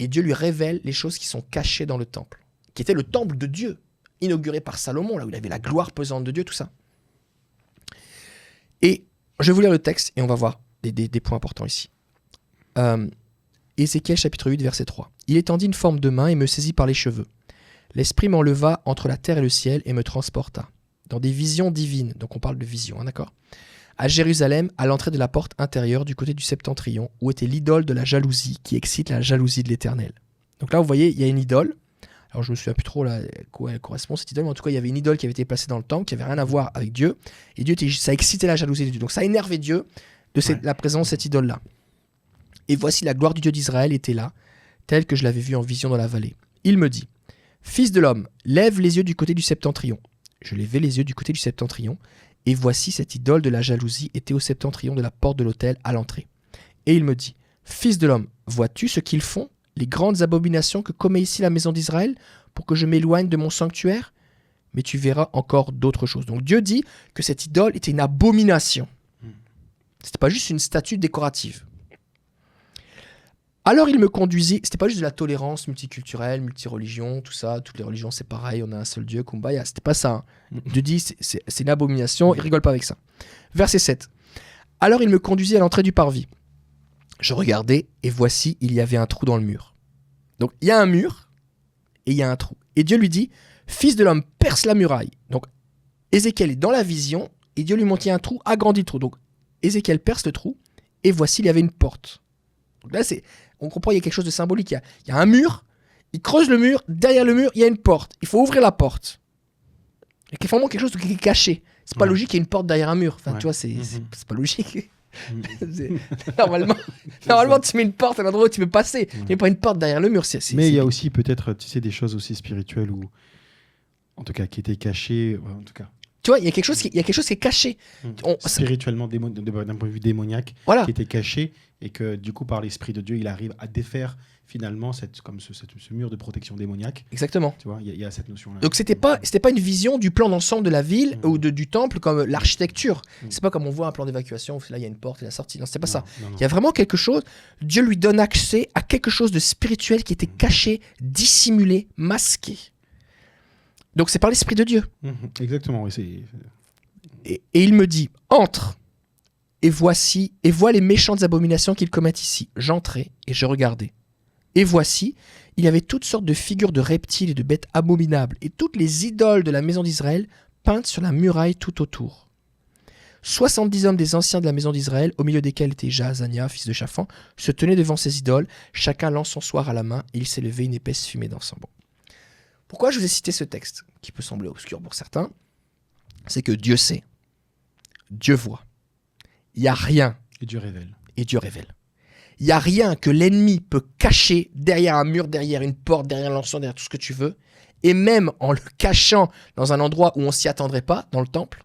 [SPEAKER 1] Dieu lui révèle les choses qui sont cachées dans le temple, qui était le temple de Dieu, inauguré par Salomon, là où il avait la gloire pesante de Dieu, tout ça. Et je vais vous lire le texte, et on va voir des points importants ici. Ézéchiel chapitre 8, verset 3. « Il étendit une forme de main et me saisit par les cheveux. L'esprit m'enleva entre la terre et le ciel et me transporta. Dans des visions divines. » Donc on parle de visions, hein, d'accord ? « À Jérusalem, à l'entrée de la porte intérieure du côté du septentrion, où était l'idole de la jalousie qui excite la jalousie de l'Éternel. » Donc là, vous voyez, il y a une idole. Alors je me souviens plus trop là, à quoi elle correspond cette idole, mais en tout cas, il y avait une idole qui avait été placée dans le temple, qui n'avait rien à voir avec Dieu. Et Dieu, ça excitait la jalousie de Dieu. Donc ça énervait Dieu de la présence de cette idole-là. Et voici la gloire du Dieu d'Israël était là, telle que je l'avais vue en vision dans la vallée. Il me dit, « Fils de l'homme, lève les yeux du côté du septentrion. » Je levai les yeux du côté du septentrion, et voici cette idole de la jalousie était au septentrion de la porte de l'autel à l'entrée. Et il me dit, « Fils de l'homme, vois-tu ce qu'ils font, les grandes abominations que commet ici la maison d'Israël, pour que je m'éloigne de mon sanctuaire ? Mais tu verras encore d'autres choses. » Donc Dieu dit que cette idole était une abomination. C'était pas juste une statue décorative. Alors il me conduisit, c'était pas juste de la tolérance multiculturelle, multireligion, tout ça, toutes les religions c'est pareil, on a un seul Dieu, Kumbaya, c'était pas ça. Hein. Dieu dit c'est une abomination, il rigole pas avec ça. Verset 7. Alors il me conduisit à l'entrée du parvis. Je regardais et voici, il y avait un trou dans le mur. Donc il y a un mur et il y a un trou. Et Dieu lui dit, fils de l'homme, perce la muraille. Donc Ézéchiel est dans la vision et Dieu lui montre un trou, agrandit le trou. Donc Ézéchiel perce le trou et voici, il y avait une porte. Donc là, on comprend, il y a quelque chose de symbolique. Il y a un mur, il creuse le mur, derrière le mur, il y a une porte. Il faut ouvrir la porte. Il y a vraiment quelque chose qui est caché. C'est pas logique qu'il y ait une porte derrière un mur. Enfin, tu vois, c'est pas logique. Normalement, tu mets une porte à l'endroit où tu peux passer. Tu mets pas une porte derrière le mur.
[SPEAKER 2] Mais il y a aussi peut-être, tu sais, des choses aussi spirituelles ou, en tout cas, qui étaient cachées. En tout cas.
[SPEAKER 1] Tu vois, il y a quelque chose qui est caché.
[SPEAKER 2] Spirituellement, d'un point de vue démoniaque, qui était caché et que du coup, par l'Esprit de Dieu, il arrive à défaire finalement ce mur de protection démoniaque.
[SPEAKER 1] Exactement.
[SPEAKER 2] Tu vois, il y a cette notion-là.
[SPEAKER 1] Donc c'était pas une vision du plan d'ensemble de la ville ou du temple comme l'architecture. C'est pas comme on voit un plan d'évacuation où là il y a une porte et la sortie. Non, c'est pas ça. Il y a vraiment quelque chose. Dieu lui donne accès à quelque chose de spirituel qui était caché, dissimulé, masqué. Donc c'est par l'Esprit de Dieu.
[SPEAKER 2] Exactement.
[SPEAKER 1] Et il me dit, entre. Et vois les méchantes abominations qu'ils commettent ici. J'entrai et je regardai. Et voici, il y avait toutes sortes de figures de reptiles et de bêtes abominables, et toutes les idoles de la maison d'Israël peintes sur la muraille tout autour. 70 hommes des anciens de la maison d'Israël, au milieu desquels était Jaazania, fils de Shaphan, se tenaient devant ces idoles, chacun l'encensoir à la main, et il s'élevait une épaisse fumée d'encens. Bon. Pourquoi je vous ai cité ce texte, qui peut sembler obscur pour certains ? C'est que Dieu sait, Dieu voit. Il n'y a rien.
[SPEAKER 2] Et Dieu révèle.
[SPEAKER 1] Il n'y a rien que l'ennemi peut cacher derrière un mur, derrière une porte, derrière l'encens, derrière tout ce que tu veux. Et même en le cachant dans un endroit où on ne s'y attendrait pas, dans le temple,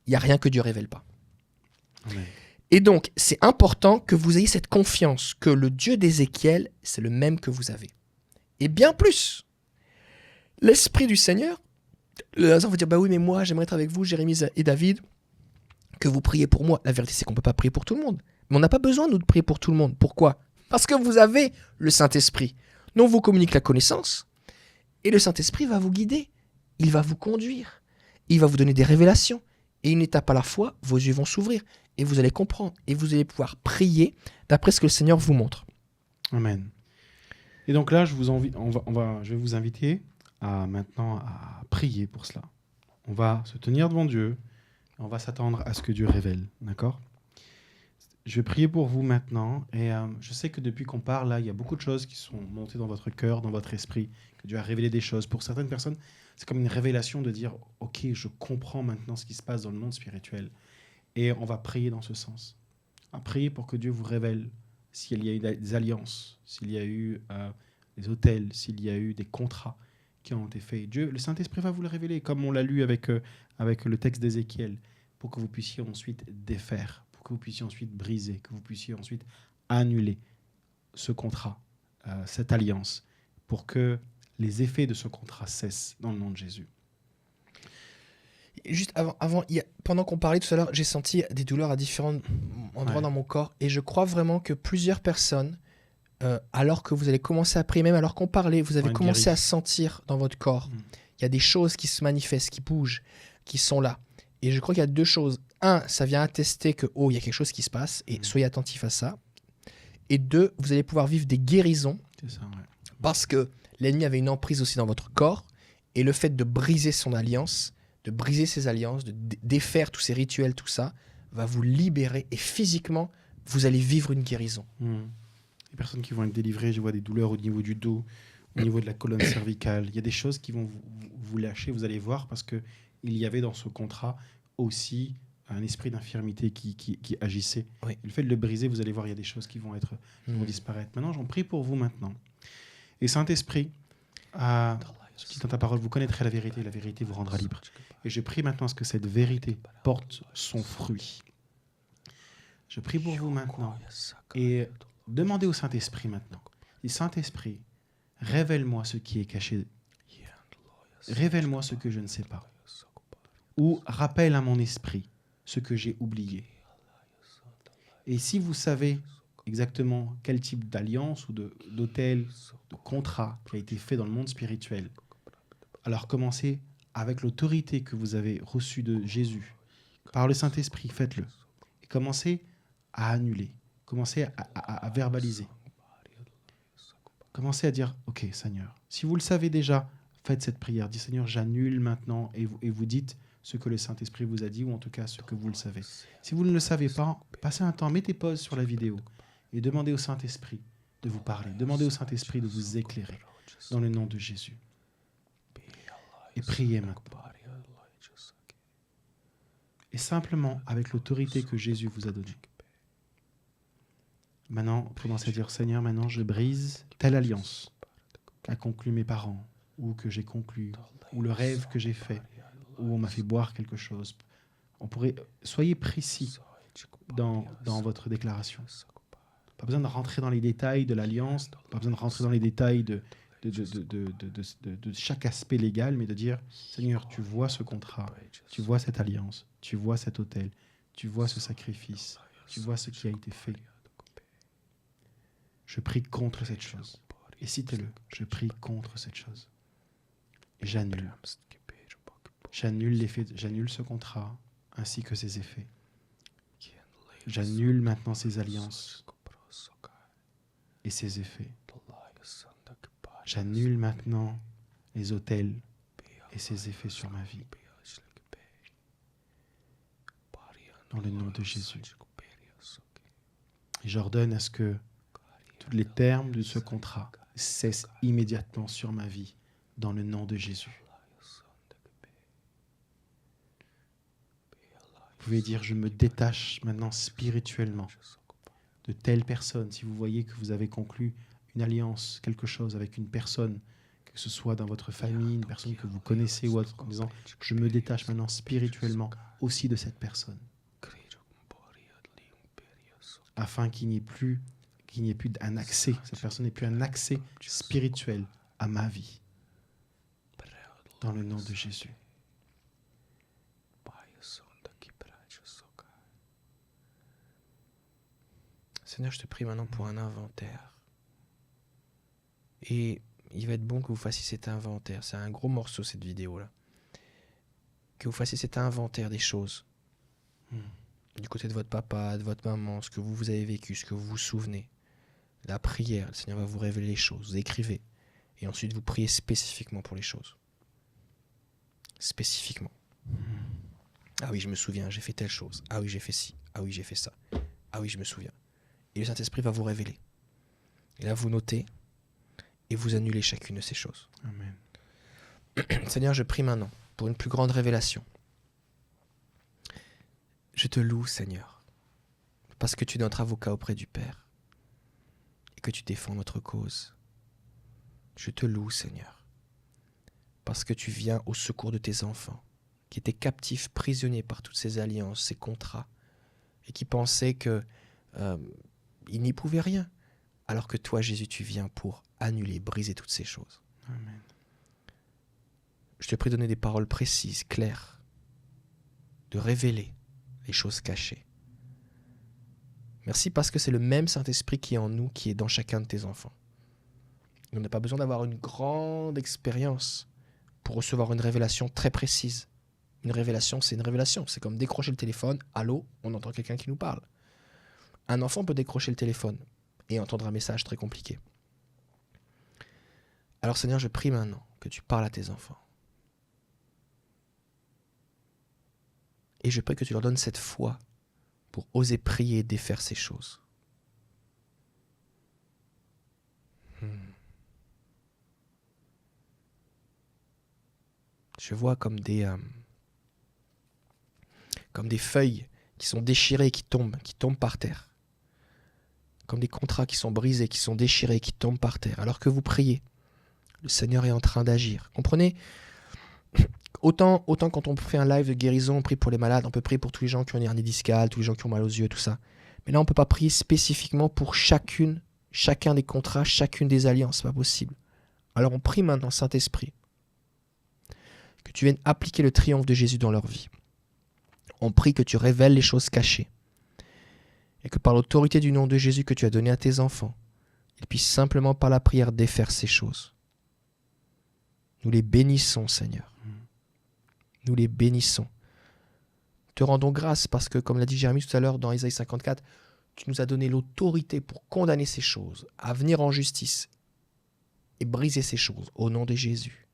[SPEAKER 1] il n'y a rien que Dieu ne révèle pas.
[SPEAKER 2] Amen.
[SPEAKER 1] Et donc, c'est important que vous ayez cette confiance que le Dieu d'Ézéchiel, c'est le même que vous avez. Et bien plus, l'Esprit du Seigneur, le hasard va dire, bah oui, mais moi, j'aimerais être avec vous, Jérémie et David, que vous priez pour moi. La vérité, c'est qu'on ne peut pas prier pour tout le monde. Mais on n'a pas besoin, nous, de prier pour tout le monde. Pourquoi ? Parce que vous avez le Saint-Esprit. Nous, on vous communique la connaissance et le Saint-Esprit va vous guider. Il va vous conduire. Il va vous donner des révélations. Et une étape à la fois, vos yeux vont s'ouvrir et vous allez comprendre. Et vous allez pouvoir prier d'après ce que le Seigneur vous montre.
[SPEAKER 2] Amen. Et donc là, je vais vous inviter maintenant à prier pour cela. On va se tenir devant Dieu. On va s'attendre à ce que Dieu révèle. D'accord ? Je vais prier pour vous maintenant. Et je sais que depuis qu'on parle, là, il y a beaucoup de choses qui sont montées dans votre cœur, dans votre esprit, que Dieu a révélé des choses. Pour certaines personnes, c'est comme une révélation de dire « Ok, je comprends maintenant ce qui se passe dans le monde spirituel. » Et on va prier dans ce sens. On va prier pour que Dieu vous révèle s'il y a eu des alliances, s'il y a eu des autels, s'il y a eu des contrats qui ont été faits. Dieu, le Saint-Esprit va vous le révéler, comme on l'a lu avec le texte d'Ézéchiel, pour que vous puissiez ensuite défaire, pour que vous puissiez ensuite briser, que vous puissiez ensuite annuler ce contrat, cette alliance, pour que les effets de ce contrat cessent dans le nom de Jésus.
[SPEAKER 1] Juste pendant qu'on parlait tout à l'heure, j'ai senti des douleurs à différents endroits dans mon corps. Et je crois vraiment que plusieurs personnes, alors que vous allez commencer à prier, même alors qu'on parlait, vous avez commencé à sentir dans votre corps. Il y a des choses qui se manifestent, qui bougent, qui sont là. Et je crois qu'il y a deux choses. Un, ça vient attester que, il y a quelque chose qui se passe, et soyez attentifs à ça. Et deux, vous allez pouvoir vivre des guérisons.
[SPEAKER 2] C'est ça, ouais.
[SPEAKER 1] Parce que l'ennemi avait une emprise aussi dans votre corps. Et le fait de briser son alliance, de briser ses alliances, de défaire tous ces rituels, tout ça, va vous libérer. Et physiquement, vous allez vivre une guérison.
[SPEAKER 2] Les personnes qui vont être délivrées, je vois des douleurs au niveau du dos, au niveau de la colonne cervicale. Il y a des choses qui vont vous lâcher, vous allez voir, parce qu'il y avait dans ce contrat aussi un esprit d'infirmité qui agissait.
[SPEAKER 1] Oui.
[SPEAKER 2] Et le fait de le briser, vous allez voir, il y a des choses qui vont disparaître. Maintenant, j'en prie pour vous maintenant. Et Saint-Esprit, ce qui est dans ta parole, vous connaîtrez la vérité vous rendra libre. Et je prie maintenant à ce que cette vérité porte son fruit. Je prie pour vous maintenant. Et demandez au Saint-Esprit maintenant. Et Saint-Esprit, révèle-moi ce qui est caché. Révèle-moi ce que je ne sais pas. Ou rappelle à mon esprit ce que j'ai oublié. Et si vous savez exactement quel type d'alliance ou d'autel, de contrat qui a été fait dans le monde spirituel, alors commencez avec l'autorité que vous avez reçue de Jésus, par le Saint-Esprit, faites-le. Et commencez à annuler, commencez à verbaliser. Commencez à dire, ok Seigneur, si vous le savez déjà, faites cette prière, dites Seigneur, j'annule maintenant, et vous dites ce que le Saint-Esprit vous a dit, ou en tout cas ce que vous le savez. Si vous ne le savez pas, passez un temps, mettez pause sur la vidéo, et demandez au Saint-Esprit de vous parler, demandez au Saint-Esprit de vous éclairer, dans le nom de Jésus. Et priez maintenant. Et simplement, avec l'autorité que Jésus vous a donnée. Maintenant, commencez à dire, Seigneur, maintenant je brise telle alliance qu'a conclu mes parents, ou que j'ai conclu, ou le rêve que j'ai fait, ou on m'a fait boire quelque chose. Soyez précis dans votre déclaration. Pas besoin de rentrer dans les détails de l'alliance, pas besoin de rentrer dans les détails de chaque aspect légal, mais de dire, Seigneur, tu vois ce contrat, tu vois cette alliance, tu vois cet autel, tu vois ce sacrifice, tu vois ce qui a été fait. Je prie contre cette chose. Et citez-le, je prie contre cette chose. Et j'annule. J'annule ce contrat ainsi que ses effets. J'annule maintenant ses alliances et ses effets. J'annule maintenant les autels et ses effets sur ma vie. Dans le nom de Jésus. Et j'ordonne à ce que tous les termes de ce contrat cessent immédiatement sur ma vie, dans le nom de Jésus. Vous pouvez dire, je me détache maintenant spirituellement de telle personne. Si vous voyez que vous avez conclu une alliance, quelque chose avec une personne, que ce soit dans votre famille, une personne que vous connaissez ou autre, en disant, je me détache maintenant spirituellement aussi de cette personne, afin qu'il n'y ait plus un accès, cette personne n'ait plus un accès spirituel à ma vie, dans le nom de Jésus.
[SPEAKER 1] Seigneur, je te prie maintenant pour un inventaire. Et il va être bon que vous fassiez cet inventaire. C'est un gros morceau, cette vidéo-là. Que vous fassiez cet inventaire des choses. Du côté de votre papa, de votre maman, ce que vous avez vécu, ce que vous vous souvenez. La prière, le Seigneur va vous révéler les choses. Vous écrivez. Et ensuite, vous priez spécifiquement pour les choses. Spécifiquement. Ah oui, je me souviens, j'ai fait telle chose. Ah oui, j'ai fait ci. Ah oui, j'ai fait ça. Ah oui, je me souviens. Et le Saint-Esprit va vous révéler. Et là, vous notez et vous annulez chacune de ces choses.
[SPEAKER 2] Amen.
[SPEAKER 1] Seigneur, je prie maintenant pour une plus grande révélation. Je te loue, Seigneur, parce que tu es notre avocat auprès du Père et que tu défends notre cause. Je te loue, Seigneur, parce que tu viens au secours de tes enfants qui étaient captifs, prisonniers par toutes ces alliances, ces contrats, et qui pensaient qu'ils n'y pouvaient rien, alors que toi, Jésus, tu viens pour annuler, briser toutes ces choses.
[SPEAKER 2] Amen.
[SPEAKER 1] Je te prie de donner des paroles précises, claires, de révéler les choses cachées. Merci parce que c'est le même Saint-Esprit qui est en nous, qui est dans chacun de tes enfants. On n'a pas besoin d'avoir une grande expérience pour recevoir une révélation très précise. Une révélation, c'est une révélation. C'est comme décrocher le téléphone, allô, on entend quelqu'un qui nous parle. Un enfant peut décrocher le téléphone et entendre un message très compliqué. Alors Seigneur, je prie maintenant que tu parles à tes enfants. Et je prie que tu leur donnes cette foi pour oser prier et défaire ces choses. Je vois comme des feuilles qui sont déchirées, qui tombent par terre. Comme des contrats qui sont brisés, qui sont déchirés, qui tombent par terre. Alors que vous priez, le Seigneur est en train d'agir. Comprenez ? Autant quand on fait un live de guérison, on prie pour les malades, on peut prier pour tous les gens qui ont une hernie discale, tous les gens qui ont mal aux yeux, tout ça. Mais là, on ne peut pas prier spécifiquement pour chacun des contrats, chacune des alliances. C'est pas possible. Alors on prie maintenant, Saint-Esprit, que tu viennes appliquer le triomphe de Jésus dans leur vie. On prie que tu révèles les choses cachées. Et que par l'autorité du nom de Jésus que tu as donné à tes enfants, ils puissent simplement par la prière défaire ces choses. Nous les bénissons, Seigneur. Nous les bénissons. Te rendons grâce parce que, comme l'a dit Jérémie tout à l'heure dans Ésaïe 54, tu nous as donné l'autorité pour condamner ces choses, à venir en justice et briser ces choses au nom de Jésus.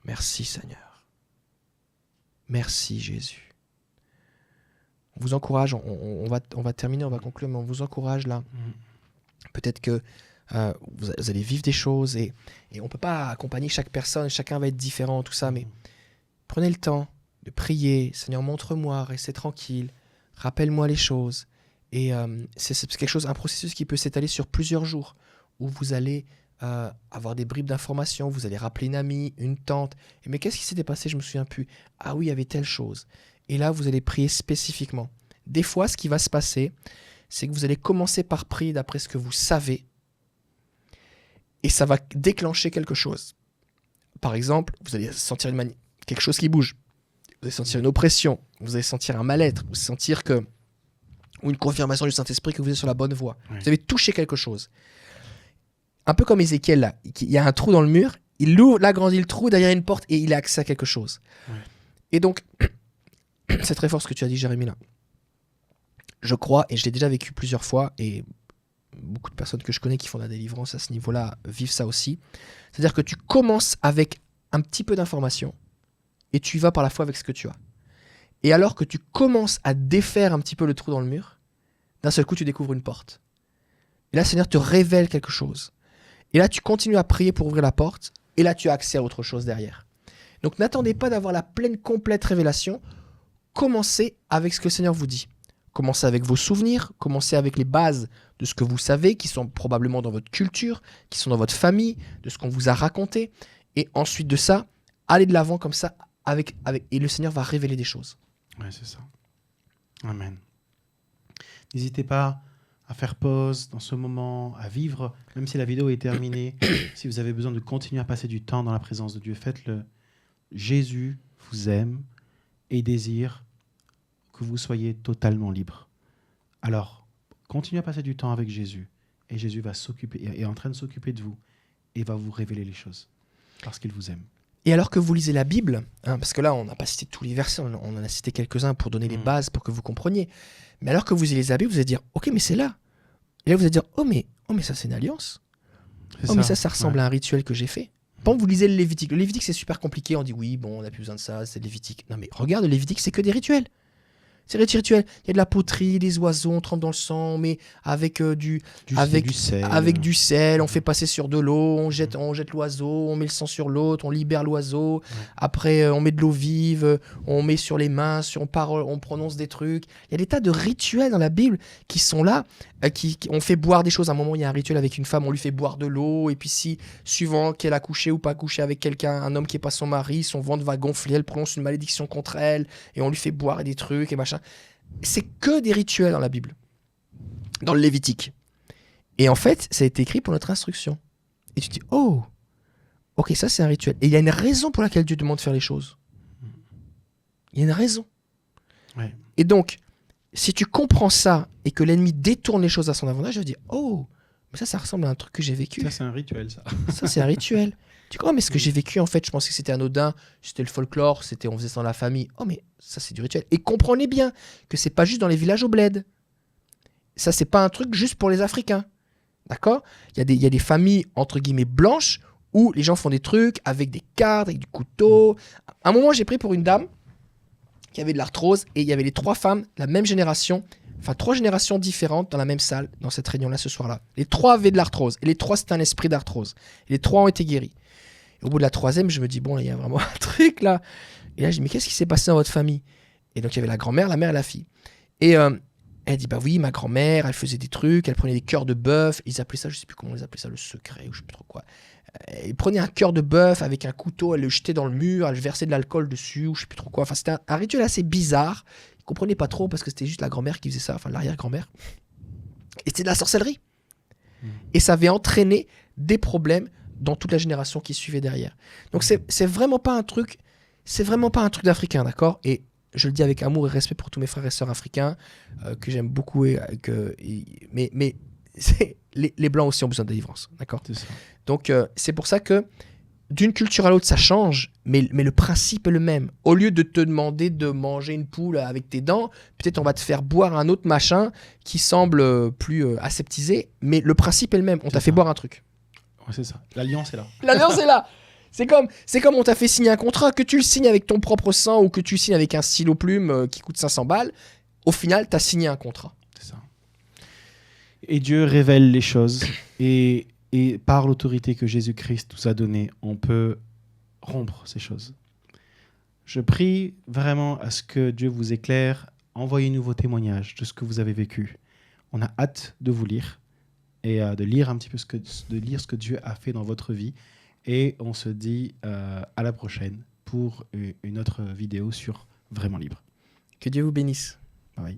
[SPEAKER 1] Merci Seigneur. Merci Jésus. On vous encourage, on va terminer, on va conclure, mais on vous encourage là. Peut-être que vous allez vivre des choses et on ne peut pas accompagner chaque personne, chacun va être différent, tout ça, mais prenez le temps de prier. Seigneur, montre-moi, restez tranquille, rappelle-moi les choses. Et c'est quelque chose, un processus qui peut s'étaler sur plusieurs jours, où vous allez avoir des bribes d'informations, vous allez rappeler une amie, une tante. Et mais qu'est-ce qui s'était passé? Je me souviens plus. Ah oui, il y avait telle chose. Et là, vous allez prier spécifiquement. Des fois, ce qui va se passer, c'est que vous allez commencer par prier d'après ce que vous savez, et ça va déclencher quelque chose. Par exemple, vous allez sentir quelque chose qui bouge. Vous allez sentir une oppression. Vous allez sentir un mal-être. Vous allez sentir ou une confirmation du Saint-Esprit que vous êtes sur la bonne voie. Oui. Vous avez touché quelque chose. Un peu comme Ézéchiel, là. Il y a un trou dans le mur. Il ouvre, agrandit le trou, derrière une porte, et il a accès à quelque chose. Oui. Et donc, c'est très fort ce que tu as dit, Jérémie, là. Je crois, et je l'ai déjà vécu plusieurs fois, et beaucoup de personnes que je connais qui font de la délivrance à ce niveau-là vivent ça aussi. C'est-à-dire que tu commences avec un petit peu d'informations et tu y vas par la foi avec ce que tu as. Et alors que tu commences à défaire un petit peu le trou dans le mur, d'un seul coup, tu découvres une porte. Et là, le Seigneur te révèle quelque chose. Et là, tu continues à prier pour ouvrir la porte et là, tu as accès à autre chose derrière. Donc, n'attendez pas d'avoir la pleine, complète révélation. Commencez avec ce que le Seigneur vous dit. Commencez avec vos souvenirs, commencez avec les bases de ce que vous savez, qui sont probablement dans votre culture, qui sont dans votre famille, de ce qu'on vous a raconté. Et ensuite de ça, allez de l'avant comme ça, et le Seigneur va révéler des choses.
[SPEAKER 2] Oui, c'est ça. Amen. N'hésitez pas à faire pause dans ce moment, à vivre, même si la vidéo est terminée, si vous avez besoin de continuer à passer du temps dans la présence de Dieu, faites-le. Jésus vous aime et désire que vous soyez totalement libre. Alors, continuez à passer du temps avec Jésus. Et Jésus va s'occuper, est en train de s'occuper de vous et va vous révéler les choses parce qu'il vous aime.
[SPEAKER 1] Et alors que vous lisez la Bible, parce que là, on n'a pas cité tous les versets, on en a cité quelques-uns pour donner les bases, pour que vous compreniez. Mais alors que vous lisez la Bible, vous allez dire, ok, mais c'est là. Et là, vous allez dire, oh, mais ça, c'est une alliance. Mais ça ressemble à un rituel que j'ai fait. Quand vous lisez le Lévitique, c'est super compliqué. On dit, oui, bon, on n'a plus besoin de ça, c'est le Lévitique. Non, mais regarde, le Lévitique, c'est que des rituels. C'est des rituels. Il y a de la poterie, des oiseaux, on trempe dans le sang, mais avec du sel, on fait passer sur de l'eau, on jette l'oiseau, on met le sang sur l'autre, on libère l'oiseau. Après, on met de l'eau vive, on met sur les mains, on prononce des trucs. Il y a des tas de rituels dans la Bible qui sont là, on fait boire des choses. À un moment, il y a un rituel avec une femme, on lui fait boire de l'eau, et puis si, suivant qu'elle a couché ou pas couché avec quelqu'un, un homme qui n'est pas son mari, son ventre va gonfler, elle prononce une malédiction contre elle, et on lui fait boire des trucs, et machin. C'est que des rituels dans la Bible, dans le Lévitique. Et en fait, ça a été écrit pour notre instruction. Et tu te dis, oh, ok, ça c'est un rituel. Et il y a une raison pour laquelle Dieu demande de faire les choses. Il y a une raison.
[SPEAKER 2] Ouais.
[SPEAKER 1] Et donc, si tu comprends ça et que l'ennemi détourne les choses à son avantage, je dis, oh, mais ça ressemble à un truc que j'ai vécu.
[SPEAKER 2] Ça, c'est un rituel, ça.
[SPEAKER 1] Ça, c'est un rituel. Tu crois, mais ce que j'ai vécu, en fait, je pensais que c'était anodin, c'était le folklore, on faisait ça dans la famille. Oh, mais ça, c'est du rituel. Et comprenez bien que c'est pas juste dans les villages au bled. Ça, c'est pas un truc juste pour les Africains. D'accord ? Il y a des familles, entre guillemets, blanches, où les gens font des trucs avec des cartes, avec du couteau. À un moment, j'ai pris pour une dame qui avait de l'arthrose, et il y avait les 3 femmes de la même génération, enfin 3 générations différentes dans la même salle, dans cette réunion-là, ce soir-là. Les 3 avaient de l'arthrose, et les 3, c'était un esprit d'arthrose. Et les 3 ont été guéris. Et au bout de la 3e, je me dis, bon, là, il y a vraiment un truc, là. Et là, je dis, mais qu'est-ce qui s'est passé dans votre famille ? Et donc, il y avait la grand-mère, la mère et la fille. Et elle dit, bah oui, ma grand-mère, elle faisait des trucs, elle prenait des cœurs de bœuf, ils appelaient ça, je sais plus comment ils appelaient ça, le secret, ou je sais plus trop quoi. Elle prenait un cœur de bœuf avec un couteau, elle le jetait dans le mur, elle versait de l'alcool dessus, ou je sais plus trop quoi. Enfin, c'était un rituel assez bizarre. Ils comprenaient pas trop parce que c'était juste la grand-mère qui faisait ça, enfin l'arrière-grand-mère. Et c'était de la sorcellerie. Et ça avait entraîné des problèmes dans toute la génération qui suivait derrière. Donc c'est vraiment pas un truc d'Africain, d'accord ? Et je le dis avec amour et respect pour tous mes frères et sœurs africains que j'aime beaucoup, mais les blancs aussi ont besoin de délivrance, d'accord ?
[SPEAKER 2] C'est ça.
[SPEAKER 1] Donc c'est pour ça que d'une culture à l'autre ça change, mais le principe est le même. Au lieu de te demander de manger une poule avec tes dents, peut-être on va te faire boire un autre machin qui semble plus aseptisé, mais le principe est le même. On t'a fait boire un truc.
[SPEAKER 2] Ouais, c'est ça. L'alliance est là.
[SPEAKER 1] L'alliance est là. C'est comme on t'a fait signer un contrat, que tu le signes avec ton propre sang ou que tu le signes avec un stylo plume qui coûte 500 balles. Au final, t'as signé un contrat.
[SPEAKER 2] C'est ça. Et Dieu révèle les choses et par l'autorité que Jésus-Christ nous a donnée, on peut rompre ces choses. Je prie vraiment à ce que Dieu vous éclaire. Envoyez-nous vos témoignages de ce que vous avez vécu. On a hâte de vous lire et de lire un petit peu ce que Dieu a fait dans votre vie. Et on se dit à la prochaine pour une autre vidéo sur Vraiment Libre.
[SPEAKER 1] Que Dieu vous bénisse.
[SPEAKER 2] Bye.